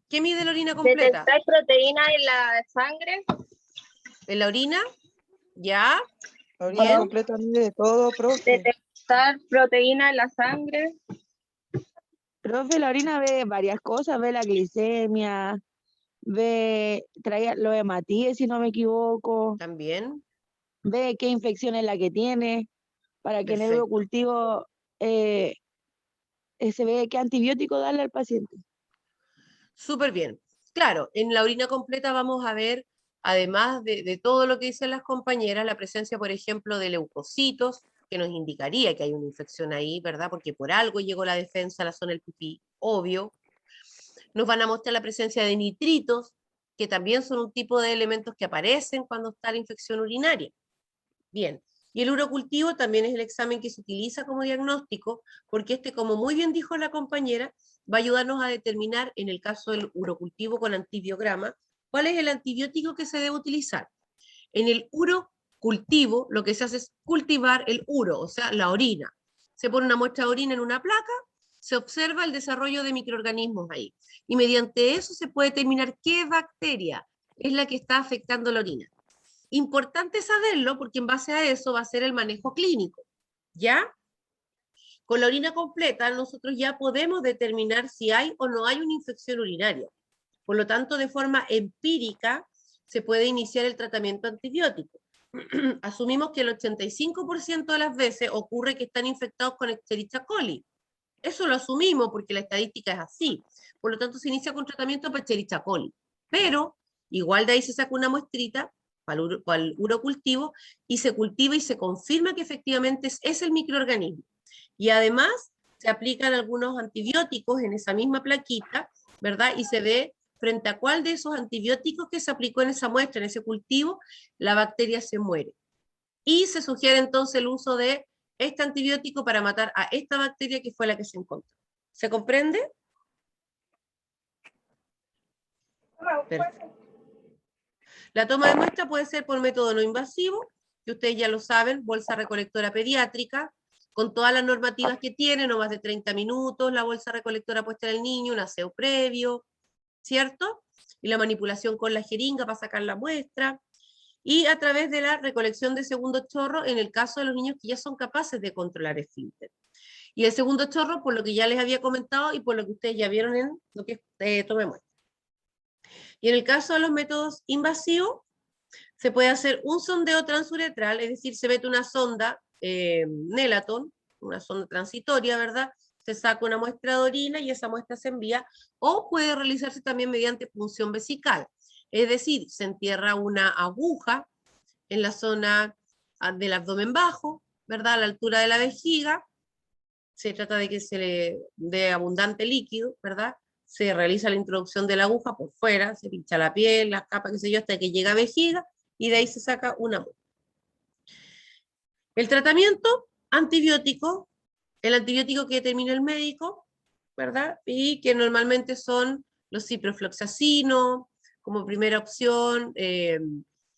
¿Qué mide la orina completa? ¿Detectar proteínas en la sangre? ¿En la orina? ¿Ya? La orina Bien. completa mide de todo, profe. ¿Detectar proteínas en la sangre? Profe, la orina ve varias cosas, ve la glicemia, trae los hematíes, si no me equivoco, También. ve qué infección es la que tiene, para que en el Perfecto. urocultivo se ve qué antibiótico darle al paciente. Súper bien. Claro, en la orina completa vamos a ver, además de todo lo que dicen las compañeras, la presencia, por ejemplo, de leucocitos, que nos indicaría que hay una infección ahí, ¿verdad? Porque por algo llegó la defensa a la zona del pipí, obvio. Nos van a mostrar la presencia de nitritos, que también son un tipo de elementos que aparecen cuando está la infección urinaria. Bien. Y el urocultivo también es el examen que se utiliza como diagnóstico, porque este, como muy bien dijo la compañera, va a ayudarnos a determinar, en el caso del urocultivo con antibiograma, cuál es el antibiótico que se debe utilizar. En el urocultivo, lo que se hace es cultivar el uro, o sea, la orina. Se pone una muestra de orina en una placa, se observa el desarrollo de microorganismos ahí. Y mediante eso se puede determinar qué bacteria es la que está afectando la orina. Importante saberlo porque en base a eso va a ser el manejo clínico, ¿ya? Con la orina completa nosotros ya podemos determinar si hay o no hay una infección urinaria. Por lo tanto, de forma empírica se puede iniciar el tratamiento antibiótico. Asumimos que el 85% de las veces ocurre que están infectados con Escherichia coli. Eso lo asumimos porque la estadística es así. Por lo tanto, se inicia con tratamiento para Escherichia coli. Pero igual de ahí se saca una muestrita para el urocultivo y se cultiva y se confirma que efectivamente es el microorganismo. Y además se aplican algunos antibióticos en esa misma plaquita, ¿verdad? Y se ve frente a cuál de esos antibióticos que se aplicó en esa muestra, en ese cultivo, la bacteria se muere. Y se sugiere entonces el uso de este antibiótico para matar a esta bacteria que fue la que se encontró. ¿Se comprende? Perfecto. La toma de muestra puede ser por método no invasivo, que ustedes ya lo saben, bolsa recolectora pediátrica, con todas las normativas que tiene, no más de 30 minutos, la bolsa recolectora puesta en el niño, un aseo previo, ¿cierto? Y la manipulación con la jeringa para sacar la muestra, y a través de la recolección de segundo chorro en el caso de los niños que ya son capaces de controlar esfínter. Y el segundo chorro, por lo que ya les había comentado y por lo que ustedes ya vieron en lo que tome muestra. Y en el caso de los métodos invasivos, se puede hacer un sondeo transuretral, es decir, se mete una sonda Nelaton, una sonda transitoria, ¿verdad? Se saca una muestra de orina y esa muestra se envía, o puede realizarse también mediante punción vesical, es decir, se entierra una aguja en la zona del abdomen bajo, ¿verdad? A la altura de la vejiga, se trata de que se le dé abundante líquido, ¿verdad? Se realiza la introducción de la aguja por fuera, se pincha la piel, las capas, qué sé yo, hasta que llega a vejiga, y de ahí se saca una muestra. El tratamiento antibiótico, el antibiótico que determina el médico, ¿verdad? Y que normalmente son los ciprofloxacino, como primera opción,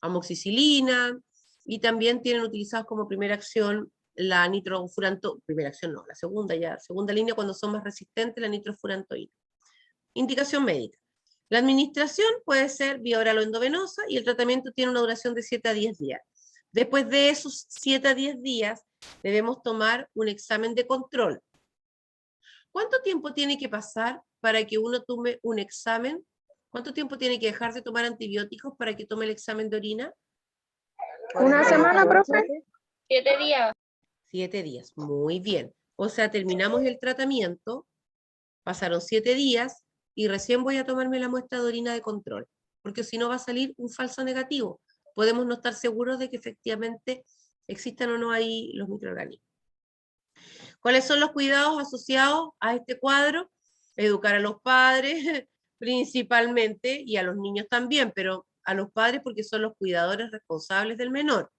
amoxicilina, y también tienen utilizados como primera acción la nitrofurantoína, primera acción no, la segunda línea cuando son más resistentes, la nitrofurantoína. Indicación médica. La administración puede ser vía oral o endovenosa y el tratamiento tiene una duración de 7 a 10 días. Después de esos 7 a 10 días debemos tomar un examen de control. ¿Cuánto tiempo tiene que pasar para que uno tome un examen? ¿Cuánto tiempo tiene que dejar de tomar antibióticos para que tome el examen de orina? ¿Una semana, profe? 7 días. 7 días, muy bien. O sea, terminamos el tratamiento, pasaron 7 días y recién voy a tomarme la muestra de orina de control, porque si no va a salir un falso negativo. Podemos no estar seguros de que efectivamente existan o no ahí los microorganismos. ¿Cuáles son los cuidados asociados a este cuadro? Educar a los padres principalmente y a los niños también, pero a los padres porque son los cuidadores responsables del menor.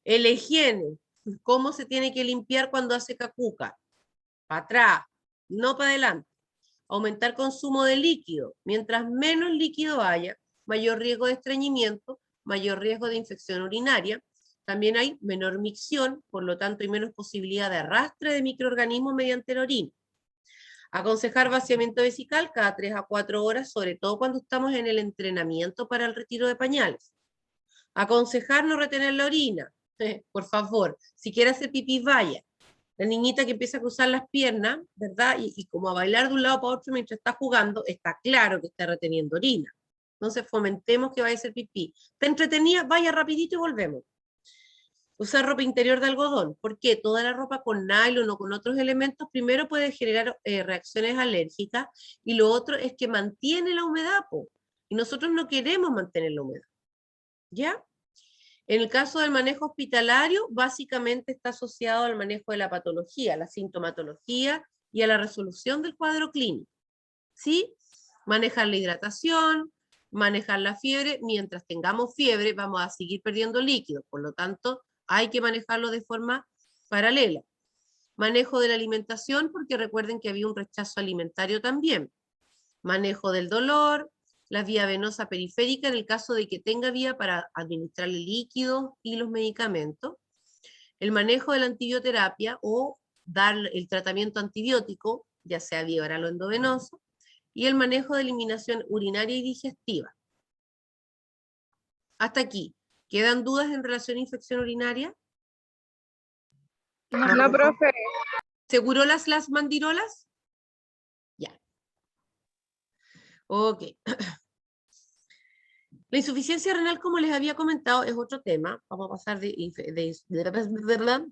La higiene, ¿Cómo se tiene que limpiar cuando hace cacuca? Para atrás, no para adelante. Aumentar consumo de líquido. Mientras menos líquido haya, mayor riesgo de estreñimiento, mayor riesgo de infección urinaria. También hay menor micción, por lo tanto hay menos posibilidad de arrastre de microorganismos mediante la orina. Aconsejar vaciamiento vesical cada 3 a 4 horas, sobre todo cuando estamos en el entrenamiento para el retiro de pañales. Aconsejar no retener la orina. Por favor, si quiere hacer pipí, vaya. La niñita que empieza a cruzar las piernas, ¿verdad? Y como a bailar de un lado para otro mientras está jugando, está claro que está reteniendo orina. Entonces fomentemos que vaya a hacer pipí. Está entretenida, vaya rapidito y volvemos. Usar ropa interior de algodón. ¿Por qué? Toda la ropa con nylon o con otros elementos primero puede generar reacciones alérgicas y lo otro es que mantiene la humedad, po. Y nosotros no queremos mantener la humedad. ¿Ya? En el caso del manejo hospitalario, básicamente está asociado al manejo de la patología, la sintomatología y a la resolución del cuadro clínico. ¿Sí? Manejar la hidratación, manejar la fiebre. Mientras tengamos fiebre, vamos a seguir perdiendo líquido. Por lo tanto, hay que manejarlo de forma paralela. Manejo de la alimentación, porque recuerden que había un rechazo alimentario también. Manejo del dolor, la vía venosa periférica en el caso de que tenga vía para administrarle líquidos y los medicamentos. El manejo de la antibioterapia o dar el tratamiento antibiótico, ya sea vía oral o endovenoso. Y el manejo de eliminación urinaria y digestiva. Hasta aquí. ¿Quedan dudas en relación a infección urinaria? No, profe. ¿Seguro las mandirolas? Ya. Ok. La insuficiencia renal, como les había comentado, es otro tema. Vamos a pasar de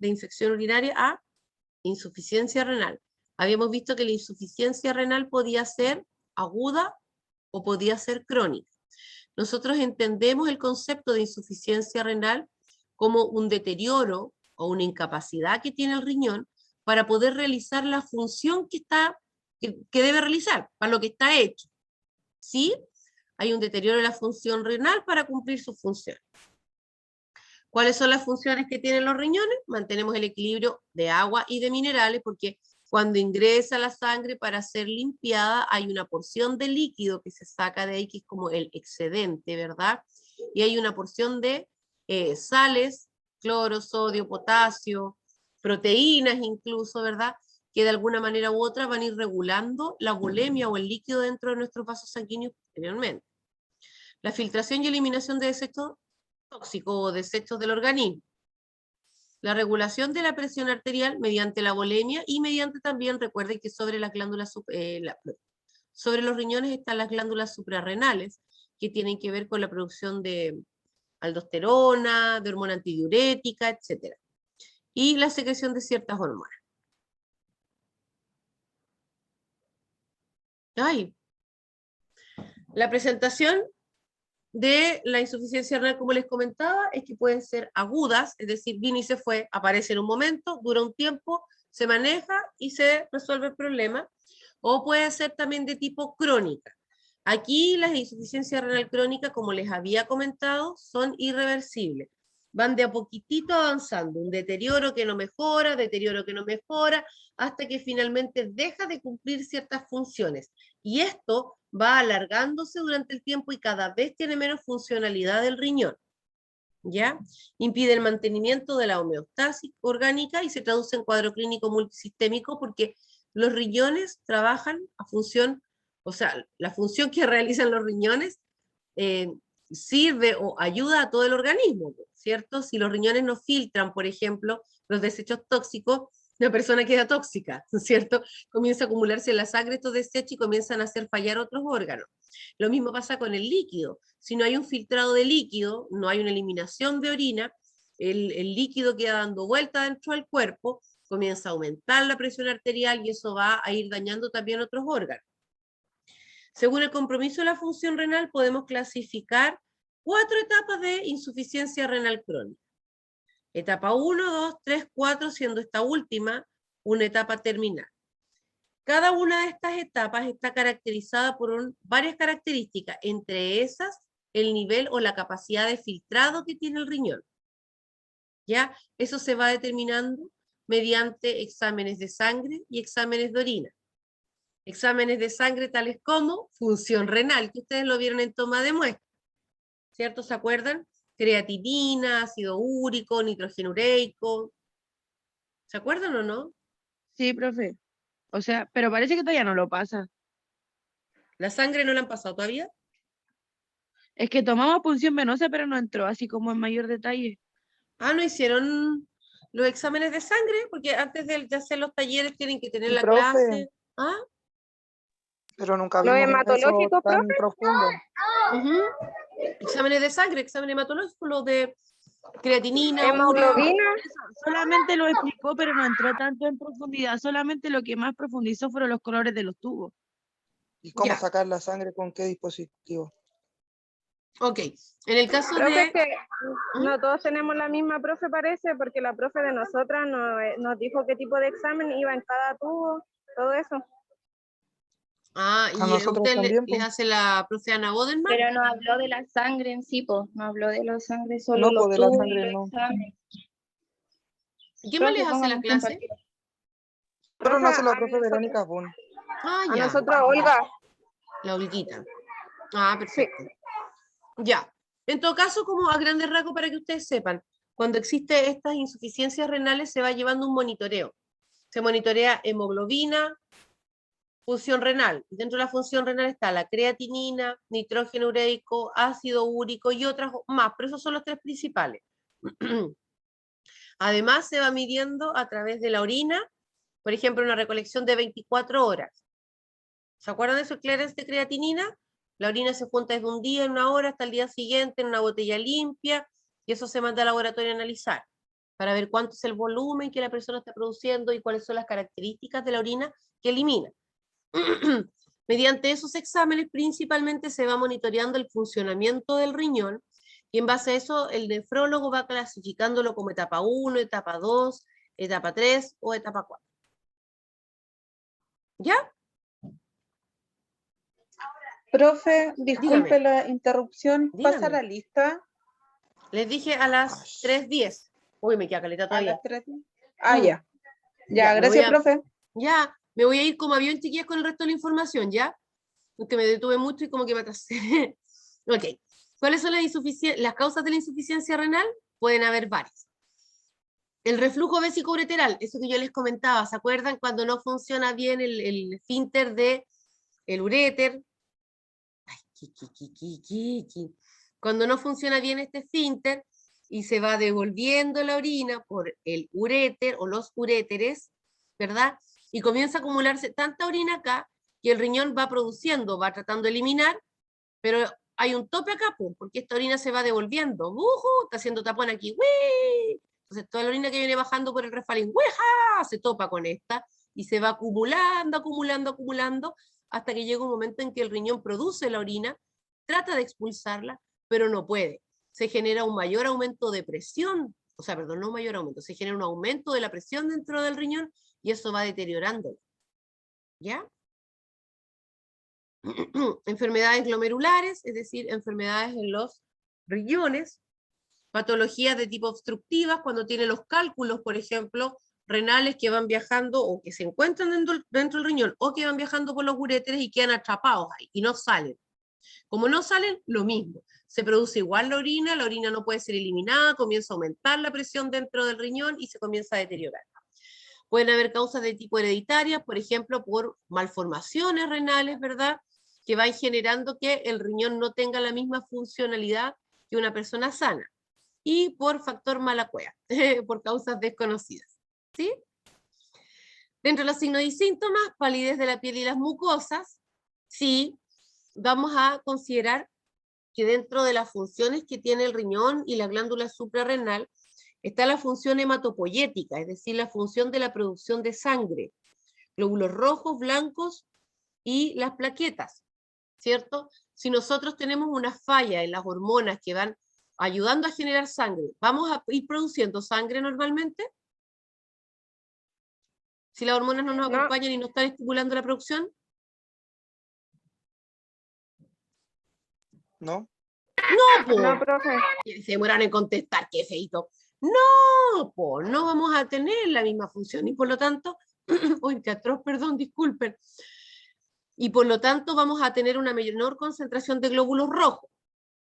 infección urinaria a insuficiencia renal. Habíamos visto que la insuficiencia renal podía ser aguda o podía ser crónica. Nosotros entendemos el concepto de insuficiencia renal como un deterioro o una incapacidad que tiene el riñón para poder realizar la función que debe realizar, para lo que está hecho. ¿Sí? Hay un deterioro de la función renal para cumplir su función. ¿Cuáles son las funciones que tienen los riñones? Mantenemos el equilibrio de agua y de minerales, porque cuando ingresa la sangre para ser limpiada, hay una porción de líquido que se saca de ahí, que es como el excedente, ¿verdad? Y hay una porción de sales, cloro, sodio, potasio, proteínas incluso, ¿verdad? Que de alguna manera u otra van a ir regulando la bulimia o el líquido dentro de nuestros vasos sanguíneos posteriormente. La filtración y eliminación de desechos tóxicos o desechos del organismo. La regulación de la presión arterial mediante la bulimia y mediante también, recuerden que sobre las glándulas, sobre los riñones están las glándulas suprarrenales, que tienen que ver con la producción de aldosterona, de hormona antidiurética, etc. Y la secreción de ciertas hormonas. Ay. La presentación de la insuficiencia renal, como les comentaba, es que pueden ser agudas, es decir, vino y se fue, aparece en un momento, dura un tiempo, se maneja y se resuelve el problema, o puede ser también de tipo crónica. Aquí las insuficiencias renal crónicas, como les había comentado, son irreversibles. Van de a poquitito avanzando, un deterioro que no mejora, hasta que finalmente deja de cumplir ciertas funciones. Y esto va alargándose durante el tiempo y cada vez tiene menos funcionalidad del riñón. ¿Ya? Impide el mantenimiento de la homeostasis orgánica y se traduce en cuadro clínico multisistémico porque los riñones trabajan a función, o sea, la función que realizan los riñones sirve o ayuda a todo el organismo, ¿cierto? Si los riñones no filtran, por ejemplo, los desechos tóxicos, la persona queda tóxica, ¿cierto? Comienza a acumularse en la sangre estos desechos y comienzan a hacer fallar otros órganos. Lo mismo pasa con el líquido. Si no hay un filtrado de líquido, no hay una eliminación de orina, el líquido queda dando vuelta dentro del cuerpo, comienza a aumentar la presión arterial y eso va a ir dañando también otros órganos. Según el compromiso de la función renal, podemos clasificar 4 etapas de insuficiencia renal crónica. Etapa 1, 2, 3, 4, siendo esta última una etapa terminal. Cada una de estas etapas está caracterizada por varias características, entre esas el nivel o la capacidad de filtrado que tiene el riñón. ¿ya? Eso se va determinando mediante exámenes de sangre y exámenes de orina. Exámenes de sangre tales como función renal, que ustedes lo vieron en toma de muestra, ¿cierto? ¿Se acuerdan? Creatinina, ácido úrico, nitrógeno ureico. ¿Se acuerdan o no? Sí, profe. O sea, pero parece que todavía no lo pasa. ¿La sangre no la han pasado todavía? Es que tomamos punción venosa, pero no entró así como en mayor detalle. Ah, ¿no hicieron los exámenes de sangre? Porque antes de hacer los talleres tienen que tener Y la profe, clase. ¿Ah? pero nunca ¿Lo vimos eso hematológico, tan profe? profundo. Exámenes de sangre, exámenes hematológicos, los de creatinina, Hemoglobina. Solamente lo explicó, pero no entró tanto en profundidad. Solamente lo que más profundizó fueron los colores de los tubos. ¿Y cómo Ya. sacar la sangre con qué dispositivo? Ok, en el caso Profe, es de... que no todos tenemos la misma profe, parece, porque la profe de nosotras nos dijo qué tipo de examen iba en cada tubo, todo eso. Ah, A y nosotros usted también, les hace la profe Ana Bodenman. Pero no habló de la sangre en sí, po. No habló de la sangre, solo no, los pues de la tubos y sangre los no. exámenes. ¿Quién más Profe, les hace póngame la en clase? compartir. Pero no hace la a profe Verónica Bun. Ah, A ya. nosotros, Olga. La Olguita. Ah, perfecto. Ya. En todo caso, como a grandes rasgos para que ustedes sepan, cuando existe estas insuficiencias renales se va llevando un monitoreo. Se monitorea hemoglobina, función renal. Dentro de la función renal está la creatinina, nitrógeno ureico, ácido úrico y otras más, pero esos son los tres principales. Además, se va midiendo a través de la orina, por ejemplo, una recolección de 24 horas. ¿Se acuerdan de esos clearance de creatinina? La orina se junta desde un día, en una hora, hasta el día siguiente en una botella limpia, y eso se manda al laboratorio a analizar, para ver cuánto es el volumen que la persona está produciendo y cuáles son las características de la orina que elimina. Mediante esos exámenes principalmente se va monitoreando el funcionamiento del riñón, y en base a eso el nefrólogo va clasificándolo como etapa 1, etapa 2, etapa 3 o etapa 4. ¿Ya? Profe, disculpe Dígame. la interrupción. ¿Pasa Dígame. la lista Les dije a las 3:10. Uy, me queda caleta a todavía. las 3? Ah, Mm. ya. Ya, me gracias, voy a, profe. ya, me voy a ir como avión, chiquillas, con el resto de la información, ¿ya? Porque me detuve mucho y como que me atrasé. Ok. ¿Cuáles son las causas de la insuficiencia renal? Pueden haber varias. El reflujo vesicoureteral, eso que yo les comentaba, ¿se acuerdan? Cuando no funciona bien el esfínter del uréter. Ay, Cuando no funciona bien este esfínter y se va devolviendo la orina por el uréter o los uréteres, ¿verdad? Y comienza a acumularse tanta orina acá que el riñón va produciendo, va tratando de eliminar, pero hay un tope acá, porque esta orina se va devolviendo. Está haciendo tapón aquí. ¡Wii! Entonces toda la orina que viene bajando por el refalín, ¡weja! Se topa con esta y se va acumulando, acumulando, acumulando, hasta que llega un momento en que el riñón produce la orina, trata de expulsarla, pero no puede. Se genera un mayor aumento de presión, o sea, perdón, no un mayor aumento, se genera un aumento de la presión dentro del riñón y eso va deteriorándolo. ¿Ya? Enfermedades glomerulares, es decir, enfermedades en los riñones, patologías de tipo obstructivas, cuando tiene los cálculos, por ejemplo, renales que van viajando o que se encuentran dentro del riñón o que van viajando por los uréteres y quedan atrapados ahí y no salen. Como no salen, lo mismo. Se produce igual la orina no puede ser eliminada, comienza a aumentar la presión dentro del riñón y se comienza a deteriorar. Pueden haber causas de tipo hereditarias, por ejemplo, por malformaciones renales, ¿verdad? Que van generando que el riñón no tenga la misma funcionalidad que una persona sana. Y por factor mala cueva, por causas desconocidas. ¿Sí? Dentro de los signos y síntomas, palidez de la piel y las mucosas, sí, vamos a considerar que dentro de las funciones que tiene el riñón y la glándula suprarrenal, está la función hematopoyética, es decir, la función de la producción de sangre, glóbulos rojos, blancos y las plaquetas, ¿cierto? Si nosotros tenemos una falla en las hormonas que van ayudando a generar sangre, ¿vamos a ir produciendo sangre normalmente? Si las hormonas no nos acompañan y no están estimulando la producción. ¿No? No, No, profe. se demoran en contestar, qué feito. No, pues no vamos a tener la misma función y por lo tanto, uy, qué atroz, perdón, disculpen. Y por lo tanto vamos a tener una menor concentración de glóbulos rojos,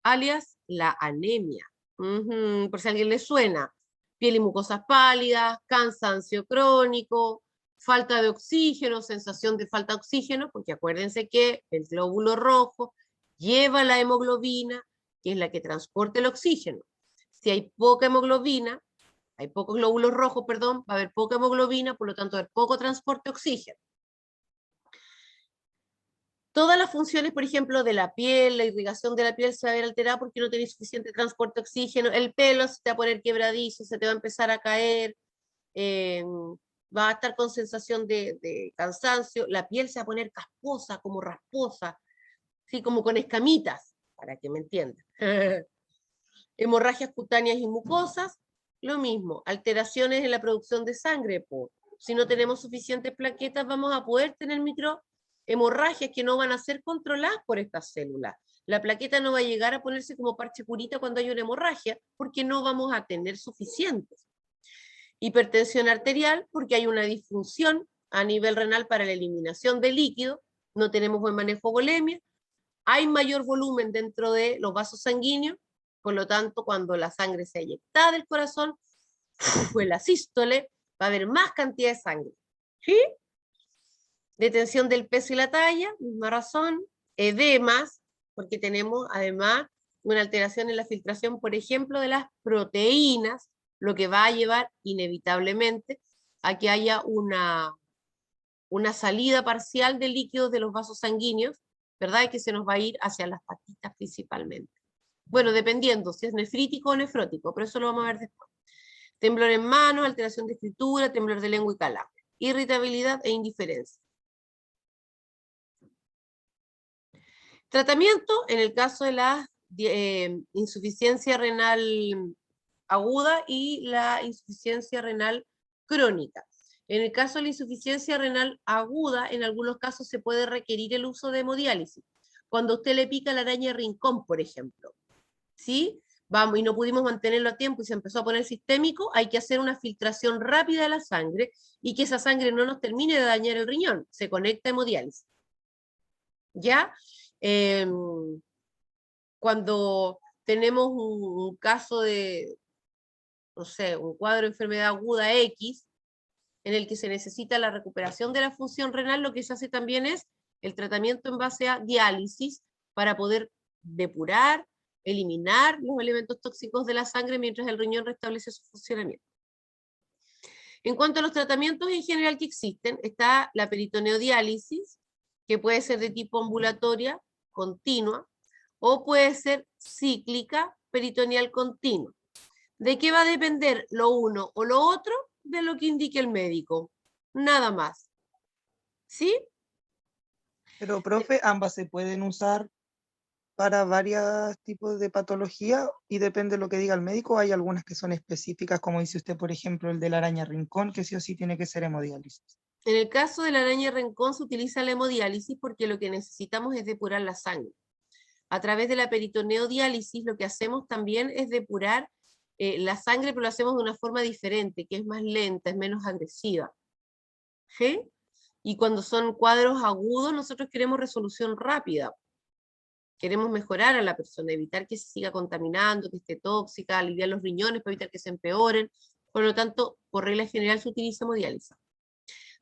alias la anemia. Por si a alguien le suena. Piel y mucosas pálidas, cansancio crónico, falta de oxígeno, sensación de falta de oxígeno, porque acuérdense que el glóbulo rojo lleva la hemoglobina, que es la que transporta el oxígeno. Si hay poca hemoglobina, hay pocos glóbulos rojos, perdón, va a haber poca hemoglobina, por lo tanto va a haber poco transporte de oxígeno. Todas las funciones, por ejemplo, de la piel, la irrigación de la piel se va a ver alterada porque no tenéis suficiente transporte de oxígeno, el pelo se te va a poner quebradizo, se te va a empezar a caer, va a estar con sensación de cansancio, la piel se va a poner casposa, como rasposa, ¿sí? Como con escamitas, para que me entiendan. Hemorragias cutáneas y mucosas, lo mismo, alteraciones en la producción de sangre, si no tenemos suficientes plaquetas vamos a poder tener hemorragias que no van a ser controladas por estas células. La plaqueta no va a llegar a ponerse como parche curita cuando hay una hemorragia, porque no vamos a tener suficientes. Hipertensión arterial, porque hay una disfunción a nivel renal para la eliminación de líquido, no tenemos buen manejo de volemia, hay mayor volumen dentro de los vasos sanguíneos, por lo tanto, cuando la sangre se eyecta del corazón, pues la sístole, va a haber más cantidad de sangre. ¿Sí? Detención del peso y la talla, misma razón. Edemas, porque tenemos además una alteración en la filtración, por ejemplo, de las proteínas, lo que va a llevar inevitablemente a que haya una salida parcial de líquidos de los vasos sanguíneos, ¿verdad? Y que se nos va a ir hacia las patitas principalmente. Bueno, dependiendo si es nefrítico o nefrótico, pero eso lo vamos a ver después. Temblor en manos, alteración de escritura, temblor de lengua y calambre. Irritabilidad e indiferencia. Tratamiento, en el caso de la insuficiencia renal aguda y la insuficiencia renal crónica. En el caso de la insuficiencia renal aguda, en algunos casos se puede requerir el uso de hemodiálisis. Cuando usted le pica la araña rincón, por ejemplo, ¿sí? Vamos, y no pudimos mantenerlo a tiempo y se empezó a poner sistémico, hay que hacer una filtración rápida de la sangre y que esa sangre no nos termine de dañar el riñón, se conecta a hemodiálisis. ¿Ya? Cuando tenemos un caso de, no sé, un cuadro de enfermedad aguda X, en el que se necesita la recuperación de la función renal, lo que se hace también es el tratamiento en base a diálisis para poder depurar, eliminar los elementos tóxicos de la sangre mientras el riñón restablece su funcionamiento. En cuanto a los tratamientos en general que existen, está la peritoneodiálisis, que puede ser de tipo ambulatoria, continua, o puede ser cíclica, peritoneal continua. ¿De qué va a depender lo uno o lo otro? De lo que indique el médico, nada más. ¿Sí? Pero, profe, ambas se pueden usar para varios tipos de patología y depende de lo que diga el médico. Hay algunas que son específicas, como dice usted, por ejemplo, el de la araña rincón, que sí o sí tiene que ser hemodiálisis. En el caso de la araña rincón se utiliza la hemodiálisis porque lo que necesitamos es depurar la sangre. A través de la peritoneodiálisis lo que hacemos también es depurar la sangre, pero lo hacemos de una forma diferente, que es más lenta, es menos agresiva. ¿Sí? Y cuando son cuadros agudos, nosotros queremos resolución rápida. Queremos mejorar a la persona, evitar que se siga contaminando, que esté tóxica, aliviar los riñones para evitar que se empeoren. Por lo tanto, por regla general se utiliza hemodiálisis.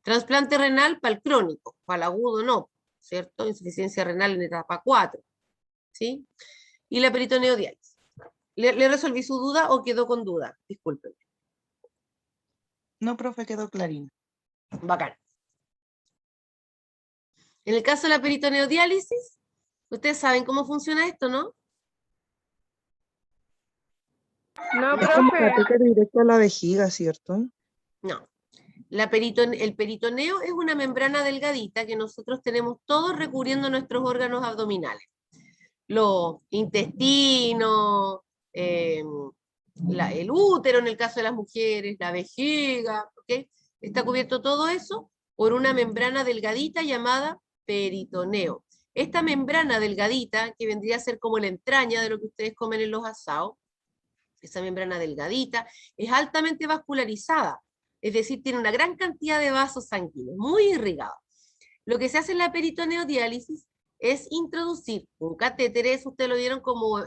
Trasplante renal para el crónico, para el agudo no, ¿cierto? Insuficiencia renal en etapa 4. ¿Sí? Y la peritoneodiálisis. ¿Le resolví su duda o quedó con duda? Discúlpenme. No, profe, quedó clarino. Bacán. En el caso de la peritoneodiálisis, ustedes saben cómo funciona esto, ¿no? No, Es como profe. ataque directo a la vejiga, ¿cierto? No. El peritoneo es una membrana delgadita que nosotros tenemos todos recubriendo nuestros órganos abdominales. Los intestinos, el útero en el caso de las mujeres, la vejiga, ¿ok? Está cubierto todo eso por una membrana delgadita llamada peritoneo. Esta membrana delgadita, que vendría a ser como la entraña de lo que ustedes comen en los asados, esa membrana delgadita, es altamente vascularizada, es decir, tiene una gran cantidad de vasos sanguíneos, muy irrigados. Lo que se hace en la peritoneodiálisis es introducir un catéter, eso ustedes lo vieron como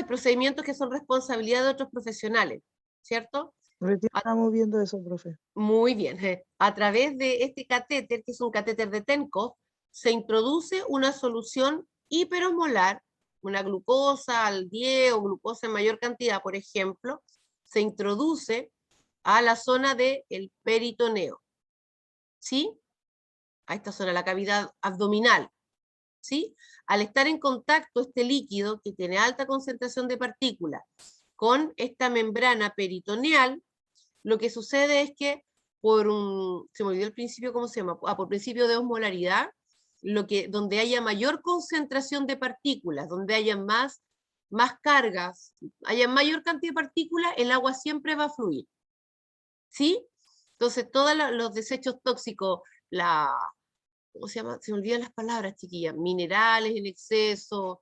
procedimientos que son responsabilidad de otros profesionales, ¿cierto? Recién estamos viendo eso, profe. Muy bien. A través de este catéter, que es un catéter de Tenkov, se introduce una solución hiperosmolar, una glucosa al 10 o glucosa en mayor cantidad, por ejemplo, se introduce a la zona del peritoneo, ¿sí? A esta zona, la cavidad abdominal, ¿sí? Al estar en contacto este líquido, que tiene alta concentración de partículas, con esta membrana peritoneal, lo que sucede es que se me olvidó el principio, ¿cómo se llama? Por principio de osmolaridad, donde haya mayor concentración de partículas, donde haya más cargas, haya mayor cantidad de partículas, el agua siempre va a fluir, ¿sí? Entonces, todos los desechos tóxicos, ¿cómo se llama? Se me olvidan las palabras, chiquillas, minerales en exceso,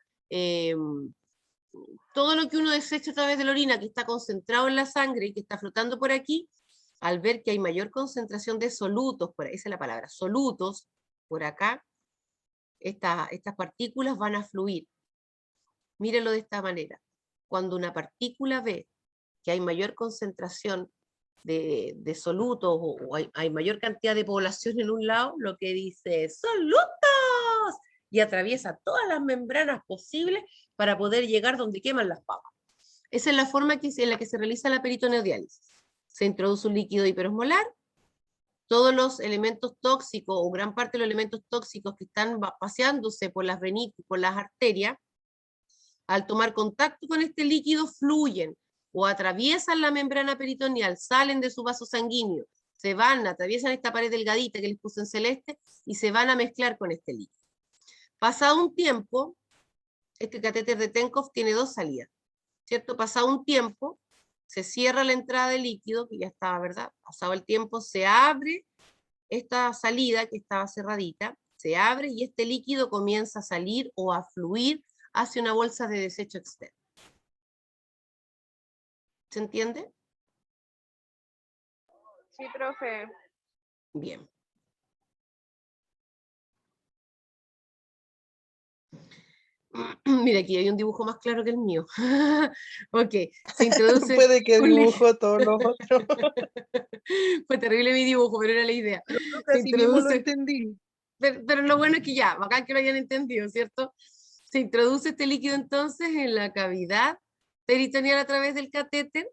todo lo que uno desecha a través de la orina que está concentrado en la sangre y que está flotando por aquí, al ver que hay mayor concentración de solutos, esa es la palabra, solutos, por acá, estas partículas van a fluir. Mírenlo de esta manera. Cuando una partícula ve que hay mayor concentración de solutos o hay mayor cantidad de población en un lado, lo que dice ¡solutos! Y atraviesa todas las membranas posibles para poder llegar donde queman las papas. Esa es la forma en la que se realiza la peritoneodiálisis. Se introduce un líquido hiperosmolar, todos los elementos tóxicos o gran parte de los elementos tóxicos que están paseándose por las venitas, por las arterias, al tomar contacto con este líquido fluyen o atraviesan la membrana peritoneal, salen de su vaso sanguíneo, se van, atraviesan esta pared delgadita que les puse en celeste y se van a mezclar con este líquido. Pasado un tiempo, este catéter de Tenkov tiene dos salidas, ¿cierto? Pasado un tiempo, se cierra la entrada de líquido, que ya estaba, ¿verdad? Pasado el tiempo, se abre esta salida que estaba cerradita, se abre y este líquido comienza a salir o a fluir hacia una bolsa de desecho externo. ¿Se entiende? Sí, profe. Bien. Mira, aquí hay un dibujo más claro que el mío. Ok, se introduce... Puede que dibujó todos los otros. Fue terrible mi dibujo, pero era la idea. Se Así mismo lo introduce... entendí. Pero lo bueno es que ya, bacán que lo hayan entendido, ¿cierto? Se introduce este líquido entonces en la cavidad peritoneal a través del catéter.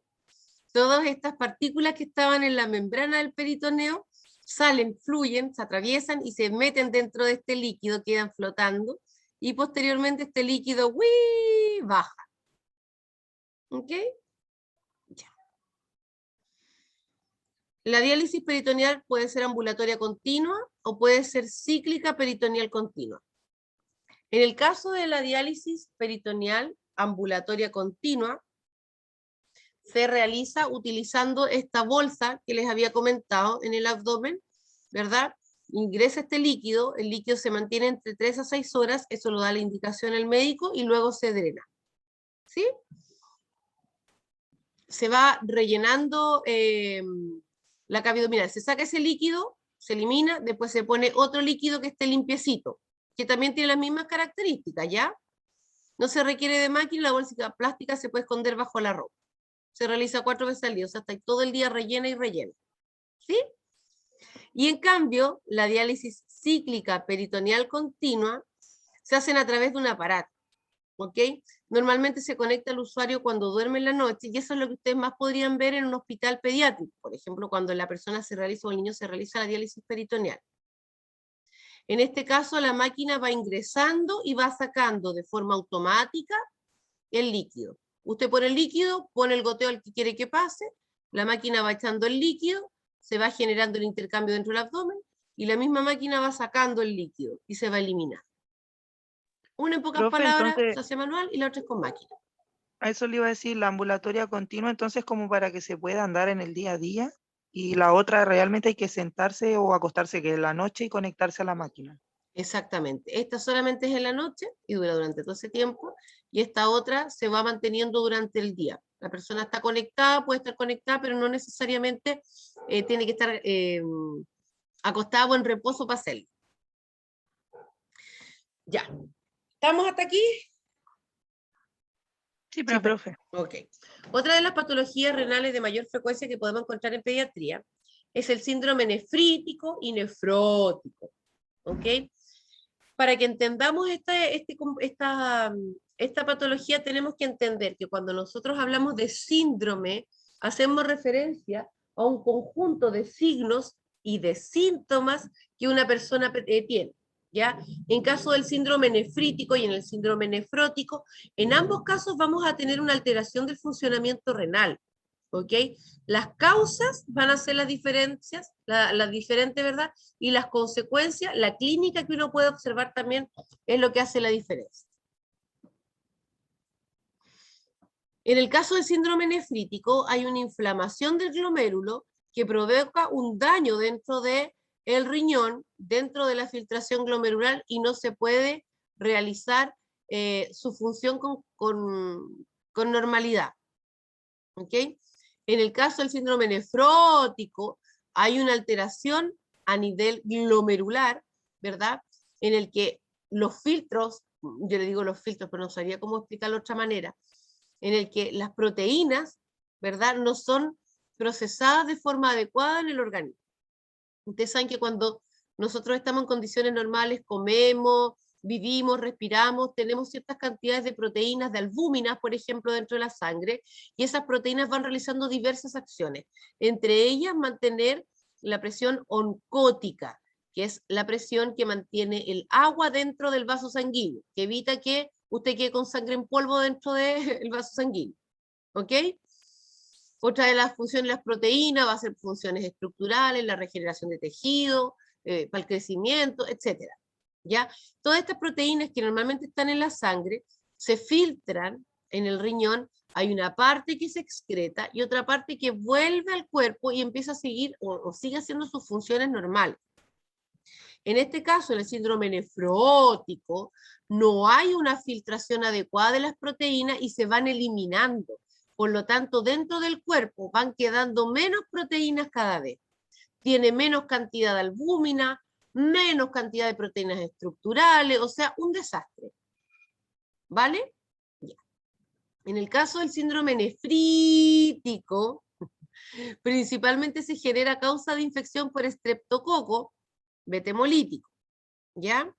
Todas estas partículas que estaban en la membrana del peritoneo salen, fluyen, se atraviesan y se meten dentro de este líquido, quedan flotando, y posteriormente este líquido baja. ¿Ok? Ya. La diálisis peritoneal puede ser ambulatoria continua o puede ser cíclica peritoneal continua. En el caso de la diálisis peritoneal ambulatoria continua, se realiza utilizando esta bolsa que les había comentado en el abdomen, ¿verdad? Ingresa este líquido, el líquido se mantiene entre 3 a 6 horas, eso lo da la indicación el médico y luego se drena. ¿Sí? Se va rellenando la cavidad abdominal, se saca ese líquido, se elimina, después se pone otro líquido que esté limpiecito, que también tiene las mismas características, ¿ya? No se requiere de máquina, la bolsa plástica se puede esconder bajo la ropa. Se realiza 4 veces al día, o sea, está todo el día rellena y rellena. ¿Sí? Y en cambio, la diálisis cíclica peritoneal continua se hacen a través de un aparato. ¿Ok? Normalmente se conecta al usuario cuando duerme en la noche, y eso es lo que ustedes más podrían ver en un hospital pediátrico, por ejemplo, cuando la persona se realiza o el niño se realiza la diálisis peritoneal. En este caso, la máquina va ingresando y va sacando de forma automática el líquido. Usted pone el líquido, pone el goteo al que quiere que pase, la máquina va echando el líquido, se va generando el intercambio dentro del abdomen, y la misma máquina va sacando el líquido y se va a eliminar. Una en pocas Profe, palabras entonces, se hace manual y la otra es con máquina. a eso le iba a decir, la ambulatoria continua, entonces como para que se pueda andar en el día a día, y la otra realmente hay que sentarse o acostarse que es la noche y conectarse a la máquina. Exactamente. Esta solamente es en la noche y dura durante todo ese tiempo, y esta otra se va manteniendo durante el día. La persona está conectada, puede estar conectada, pero no necesariamente tiene que estar acostada o en reposo para hacerlo. Ya. ¿Estamos hasta aquí? Sí, profe. Ok. Otra de las patologías renales de mayor frecuencia que podemos encontrar en pediatría es el síndrome nefrítico y nefrótico. ¿Ok? Para que entendamos esta patología tenemos que entender que cuando nosotros hablamos de síndrome, hacemos referencia a un conjunto de signos y de síntomas que una persona tiene. ¿Ya? En caso del síndrome nefrítico y en el síndrome nefrótico, en ambos casos vamos a tener una alteración del funcionamiento renal. ¿Ok? Las causas van a ser las diferencias, las diferentes, ¿verdad? Y las consecuencias, la clínica que uno puede observar también es lo que hace la diferencia. En el caso del síndrome nefrítico hay una inflamación del glomérulo que provoca un daño dentro del riñón, dentro de la filtración glomerular y no se puede realizar su función con normalidad. ¿Ok? En el caso del síndrome nefrótico, hay una alteración a nivel glomerular, ¿verdad? En el que los filtros, yo le digo los filtros, pero no sabría cómo explicarlo de otra manera, en el que las proteínas, ¿verdad? No son procesadas de forma adecuada en el organismo. Ustedes saben que cuando nosotros estamos en condiciones normales, comemos, vivimos, respiramos, tenemos ciertas cantidades de proteínas, de albúminas, por ejemplo, dentro de la sangre, y esas proteínas van realizando diversas acciones, entre ellas mantener la presión oncótica, que es la presión que mantiene el agua dentro del vaso sanguíneo, que evita que usted quede con sangre en polvo dentro del vaso sanguíneo. ¿Ok? Otra de las funciones de las proteínas va a ser funciones estructurales, la regeneración de tejido, para el crecimiento, etc. ¿Ya? Todas estas proteínas que normalmente están en la sangre se filtran en el riñón. Hay una parte que se excreta y otra parte que vuelve al cuerpo y empieza a seguir o sigue haciendo sus funciones normales. En este caso, en el síndrome nefrótico, no hay una filtración adecuada de las proteínas y se van eliminando. Por lo tanto, dentro del cuerpo van quedando menos proteínas cada vez. Tiene menos cantidad de albúmina, menos cantidad de proteínas estructurales, o sea, un desastre. ¿Vale? Ya. En el caso del síndrome nefrítico, principalmente se genera a causa de infección por estreptococo betemolítico, ¿ya?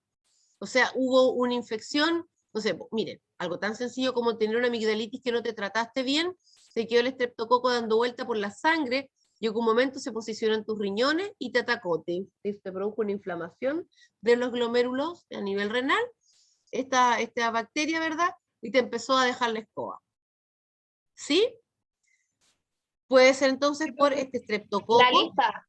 O sea, hubo una infección, no sé, miren, algo tan sencillo como tener una amigdalitis que no te trataste bien, se quedó el estreptococo dando vuelta por la sangre, y en un momento se posicionó en tus riñones y te atacó, te produjo una inflamación de los glomérulos a nivel renal, esta bacteria, ¿verdad? Y te empezó a dejar la escoba. ¿Sí? Puede ser entonces por este estreptococo. La lista.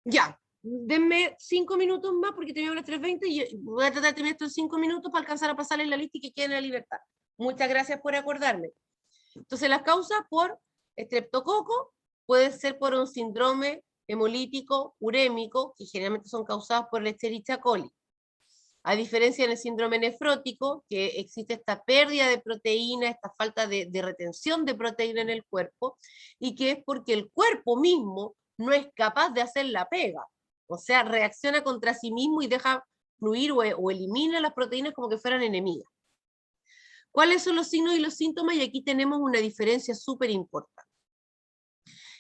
Ya, denme 5 minutos más porque te veo a las 3:20 y voy a tratar de terminar esto en 5 minutos para alcanzar a pasarles la lista y que queden en la libertad. Muchas gracias por acordarme. Entonces, las causas por estreptococo puede ser por un síndrome hemolítico urémico, que generalmente son causados por la Escherichia coli. A diferencia del síndrome nefrótico, que existe esta pérdida de proteína, esta falta de retención de proteína en el cuerpo, y que es porque el cuerpo mismo no es capaz de hacer la pega. O sea, reacciona contra sí mismo y deja fluir o elimina las proteínas como que fueran enemigas. ¿Cuáles son los signos y los síntomas? Y aquí tenemos una diferencia súper importante.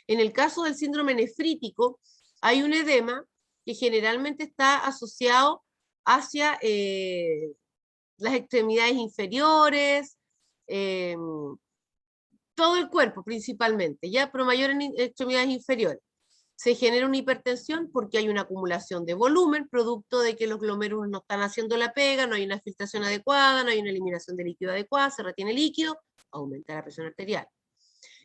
En el caso del síndrome nefrítico, hay un edema que generalmente está asociado hacia las extremidades inferiores, todo el cuerpo principalmente, ya, pero mayor en extremidades inferiores. Se genera una hipertensión porque hay una acumulación de volumen, producto de que los glomérulos no están haciendo la pega, no hay una filtración adecuada, no hay una eliminación de líquido adecuada, se retiene líquido, aumenta la presión arterial.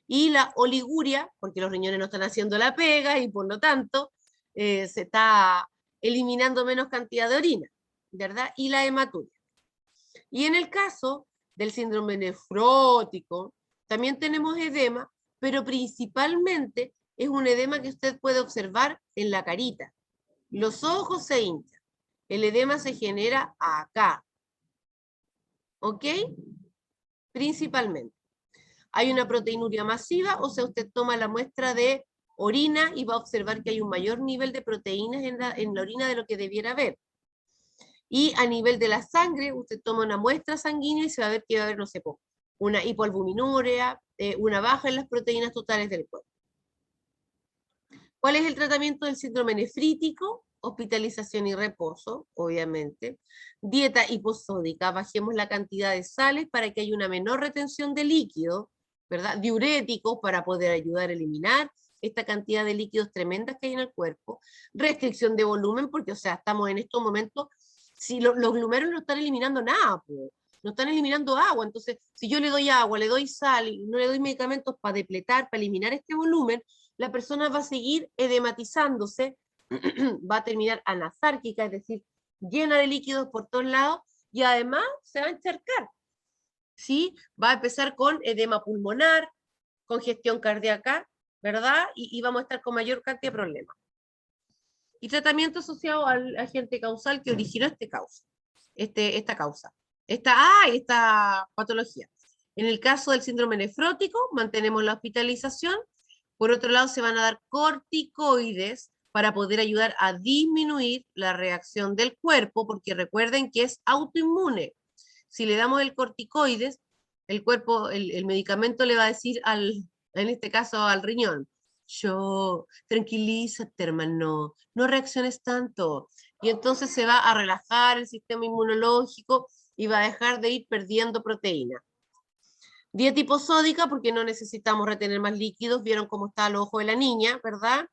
Y la oliguria, porque los riñones no están haciendo la pega y por lo tanto se está eliminando menos cantidad de orina, ¿verdad? Y la hematuria. Y en el caso del síndrome nefrótico, también tenemos edema, pero principalmente es un edema que usted puede observar en la carita. Los ojos se hinchan. El edema se genera acá. ¿Ok? principalmente. Hay una proteinuria masiva, o sea, usted toma la muestra de orina y va a observar que hay un mayor nivel de proteínas en la orina de lo que debiera haber. Y a nivel de la sangre, usted toma una muestra sanguínea y se va a ver que va a haber, no sé, una hipoalbuminúrea, una baja en las proteínas totales del cuerpo. ¿Cuál es el tratamiento del síndrome nefrítico? Hospitalización y reposo, obviamente. Dieta hiposódica, bajemos la cantidad de sales para que haya una menor retención de líquido, ¿verdad? Diuréticos para poder ayudar a eliminar esta cantidad de líquidos tremendas que hay en el cuerpo. Restricción de volumen, porque, o sea, estamos en estos momentos, si los glúmeros no están eliminando nada, pues, no están eliminando agua, entonces, si yo le doy agua, le doy sal, y no le doy medicamentos para depletar, para eliminar este volumen, la persona va a seguir edematizándose, va a terminar anasárquica, es decir, llena de líquidos por todos lados, y además se va a encharcar, ¿sí? Va a empezar con edema pulmonar, congestión cardíaca, ¿verdad? Y vamos a estar con mayor cantidad de problemas. Y tratamiento asociado al agente causal que originó esta patología. En el caso del síndrome nefrótico, mantenemos la hospitalización. Por otro lado, se van a dar corticoides para poder ayudar a disminuir la reacción del cuerpo, porque recuerden que es autoinmune. Si le damos el corticoides, el cuerpo, el medicamento le va a decir en este caso al riñón, tranquilízate, hermano, no reacciones tanto. Y entonces se va a relajar el sistema inmunológico y va a dejar de ir perdiendo proteína. Dieta hiposódica, porque no necesitamos retener más líquidos, vieron cómo está el ojo de la niña, ¿verdad?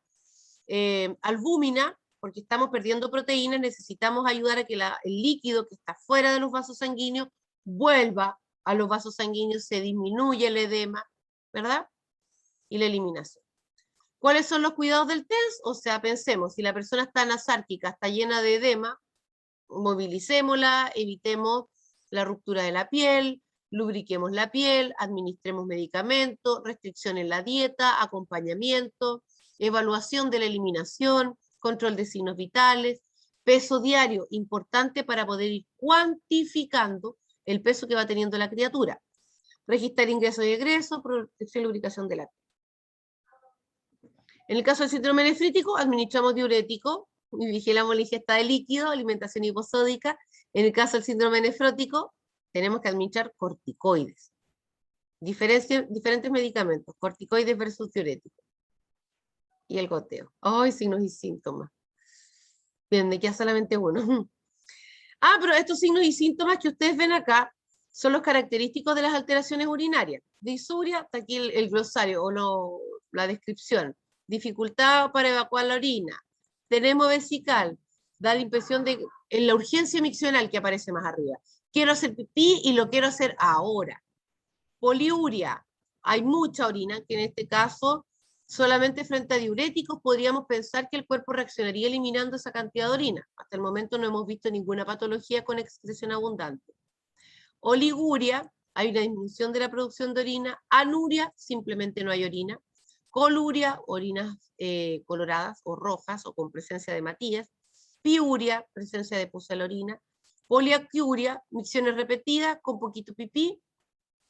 Albúmina, porque estamos perdiendo proteínas, necesitamos ayudar a que el líquido que está fuera de los vasos sanguíneos vuelva a los vasos sanguíneos, se disminuye el edema, ¿verdad? Y la eliminación. ¿Cuáles son los cuidados del TENS? O sea, pensemos, si la persona está anasárquica, está llena de edema, movilicémosla, evitemos la ruptura de la piel, lubriquemos la piel, administremos medicamentos, restricción en la dieta, acompañamiento, evaluación de la eliminación, control de signos vitales, peso diario, importante para poder ir cuantificando el peso que va teniendo la criatura. Registrar ingresos y egresos, protección y lubricación de la piel. En el caso del síndrome nefrítico, administramos diurético y vigilamos la ingesta de líquido, alimentación hiposódica. En el caso del síndrome nefrótico, tenemos que administrar corticoides. Diferentes medicamentos, corticoides versus diuréticos. Y el goteo. ¡Ay, signos y síntomas! Bien, me queda solamente uno. Pero estos signos y síntomas que ustedes ven acá son los característicos de las alteraciones urinarias. Disuria, está aquí el glosario o la descripción. Dificultad para evacuar la orina. Tenemos vesical, da la impresión de en la urgencia miccional que aparece más arriba. Quiero hacer pipí y lo quiero hacer ahora. Poliuria, hay mucha orina, que en este caso, solamente frente a diuréticos podríamos pensar que el cuerpo reaccionaría eliminando esa cantidad de orina. Hasta el momento no hemos visto ninguna patología con excreción abundante. Oliguria, hay una disminución de la producción de orina. Anuria, simplemente no hay orina. Coluria, orinas coloradas o rojas o con presencia de matías. Piuria, presencia de pus en la orina. Poliaquiuria, micciones repetidas con poquito pipí.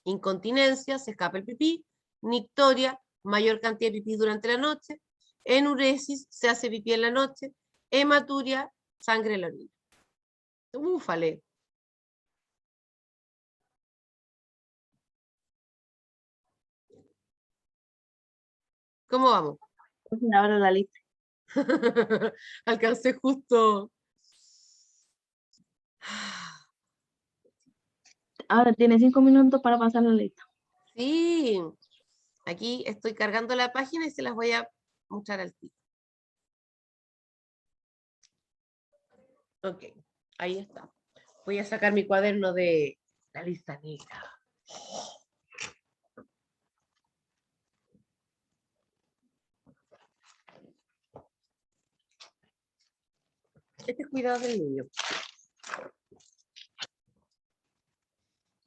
Incontinencia, se escapa el pipí. Nictoria, mayor cantidad de pipí durante la noche. Enuresis, se hace pipí en la noche. Hematuria, sangre en la orina. Úfale. ¿Cómo vamos? Ahora la lista. Alcancé justo. Ahora tiene 5 minutos para pasar la lista. Sí, aquí estoy cargando la página y se las voy a mostrar al tiro. Ok, ahí está. Voy a sacar mi cuaderno de la lista negra. Este es cuidado del niño.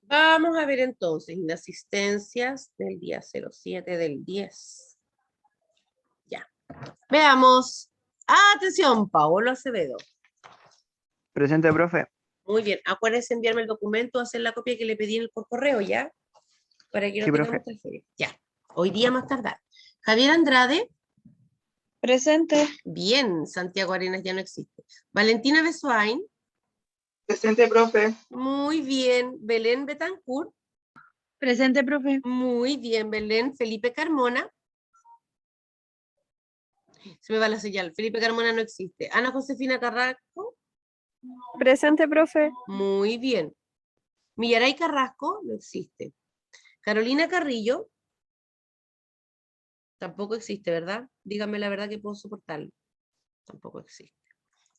Vamos a ver entonces inasistencias del día 07 del 10. Ya. Veamos. Atención, Paolo Acevedo. Presente, profe. Muy bien. Acuérdense enviarme el documento, hacer la copia que le pedí por correo, ¿ya? para que no Sí, tengamos profe. transferencia. Ya, hoy día más tardar. Javier Andrade. Presente. Bien, Santiago Arenas ya no existe. Valentina Besuain. Presente, profe. Muy bien. Belén Betancourt. Presente, profe. Muy bien, Belén. Felipe Carmona. Se me va la señal. Felipe Carmona no existe. Ana Josefina Carrasco. Presente, profe. Muy bien. Millaray Carrasco no existe. Carolina Carrillo. Tampoco existe, ¿verdad? Díganme la verdad que puedo soportarlo. Tampoco existe.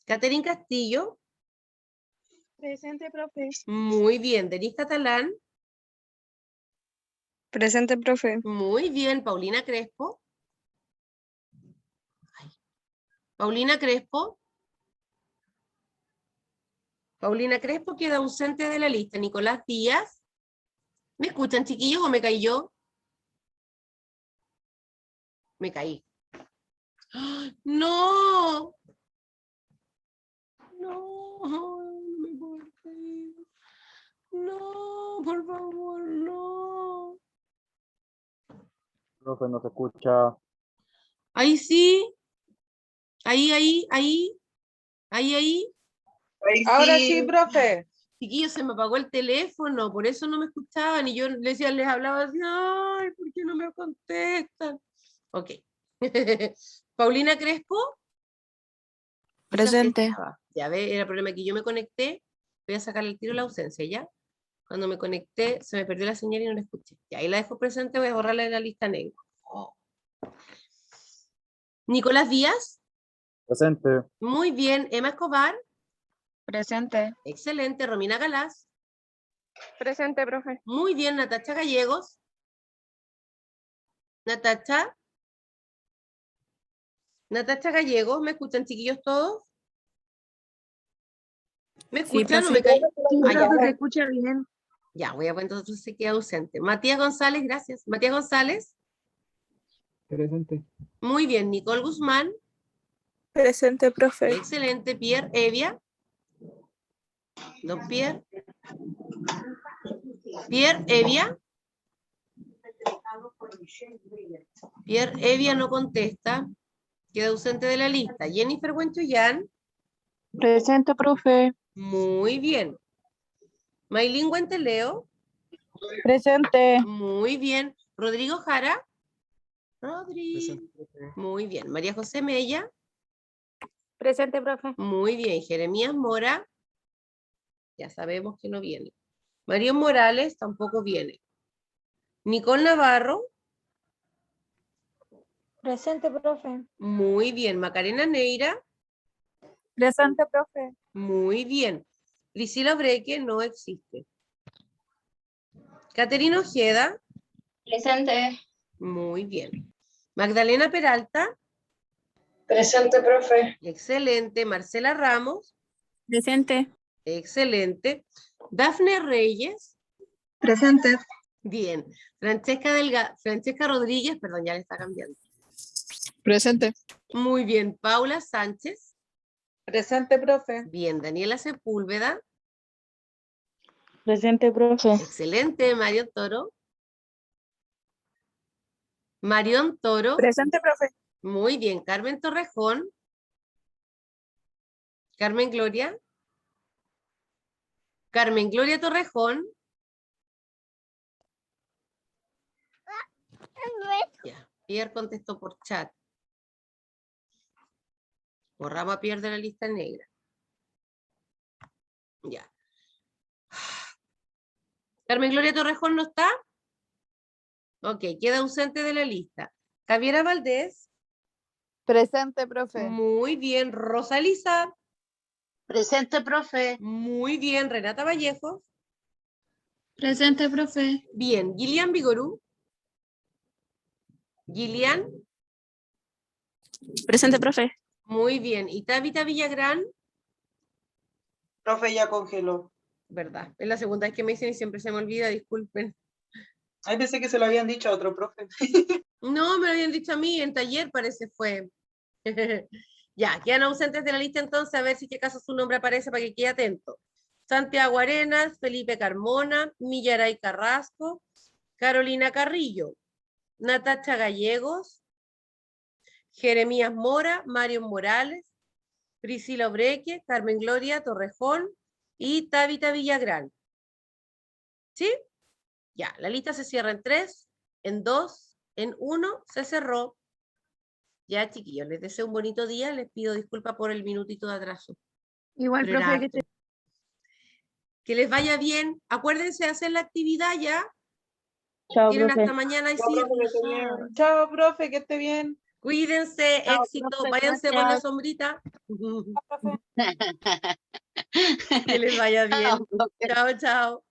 Caterín Castillo. Presente, profe. Muy bien. Denise Catalán. Presente, profe. Muy bien. Paulina Crespo. Ay. Paulina Crespo. Paulina Crespo queda ausente de la lista. Nicolás Díaz. ¿Me escuchan, chiquillos, o me caí yo? Me caí. ¡Ay! ¡No! No, no me puedo caer. No, por favor, no. Profe, no se escucha. Ahí sí. Ahí. Ahí Ahora sí. sí, profe. Chiquillos, se me apagó el teléfono, por eso no me escuchaban. Y yo les hablaba así, ay, ¿por qué no me contestan? Ok. Paulina Crespo. Presente. Ya ve, era el problema que yo me conecté. Voy a sacar el tiro la ausencia, ¿ya? Cuando me conecté, se me perdió la señal y no la escuché. Y ahí la dejo presente, voy a borrarla de la lista negra. Oh. Nicolás Díaz. Presente. Muy bien. Emma Escobar. Presente. Excelente. Romina Galás. Presente, profe. Muy bien. Natacha Gallegos. Natacha. Natacha Gallegos. ¿Me escuchan, chiquillos, todos? ¿Me Sí, escuchan o profe. me caí? Sí, Ah, ya. profe, se escucha bien. Ya, voy a poner entonces se queda ausente. Matías González, gracias. Matías González. Presente. Muy bien. Nicole Guzmán. Presente, profe. Excelente. Pierre Evia. Don Pierre. Pierre Evia. Pierre Evia no contesta. Queda ausente de la lista. Jennifer Huenchoyán. Presente, profe. Muy bien. Maylin Huenteleo. Presente. Muy bien. Rodrigo Jara. Rodrigo. Muy bien. María José Mella. Presente, profe. Muy bien. Jeremías Mora. Ya sabemos que no viene. Mario Morales tampoco viene. Nicole Navarro. Presente, profe. Muy bien. Macarena Neira. Presente, profe. Muy bien. Priscila Breque no existe. Caterina Ojeda. Presente. Muy bien. Magdalena Peralta. Presente, profe. Excelente. Marcela Ramos. Presente. Excelente. Dafne Reyes. Presente. Bien. Francesca Rodríguez, perdón, ya le está cambiando. Presente. Muy bien. Paula Sánchez. Presente, profe. Bien. Daniela Sepúlveda. Presente, profe. Excelente. Marion Toro. Marion Toro. Presente, profe. Muy bien. Carmen Torrejón. Carmen Gloria. Carmen Gloria Torrejón. Ya. Pierre contestó por chat. Borramos a Pierre de la lista negra. Ya. Carmen Gloria Torrejón no está. Ok, queda ausente de la lista. Javiera Valdés. Presente, profe. Muy bien. Rosa Lisa. Presente, profe. Muy bien. Renata Vallejos. Presente, profe. Bien. Gillian Vigorú. Gillian. Presente, profe. Muy bien. ¿Y Tabita Villagrán? Profe, ya congeló. Verdad. Es la segunda vez que me dicen y siempre se me olvida, disculpen. Ahí pensé que se lo habían dicho a otro profe. No, me lo habían dicho a mí, en taller parece fue. Ya, quedan ausentes de la lista entonces, a ver si qué caso su nombre aparece para que quede atento. Santiago Arenas, Felipe Carmona, Millaray Carrasco, Carolina Carrillo, Natacha Gallegos, Jeremías Mora, Mario Morales, Priscila Obreque, Carmen Gloria Torrejón y Tabita Villagrán. ¿Sí? Ya, la lista se cierra en 3, en 2, en 1, se cerró. Ya, chiquillos, les deseo un bonito día, les pido disculpas por el minutito de atraso. Igual, Pero era profe, harto. Que les vaya bien. Acuérdense de hacer la actividad ya. Chao, Tienen profe. hasta mañana y sí. Chao, profe, que esté bien. Cuídense, Chao, éxito. profe, Váyanse por la gracias. sombrita. Que les vaya bien. Chao, profe. Chao, chao.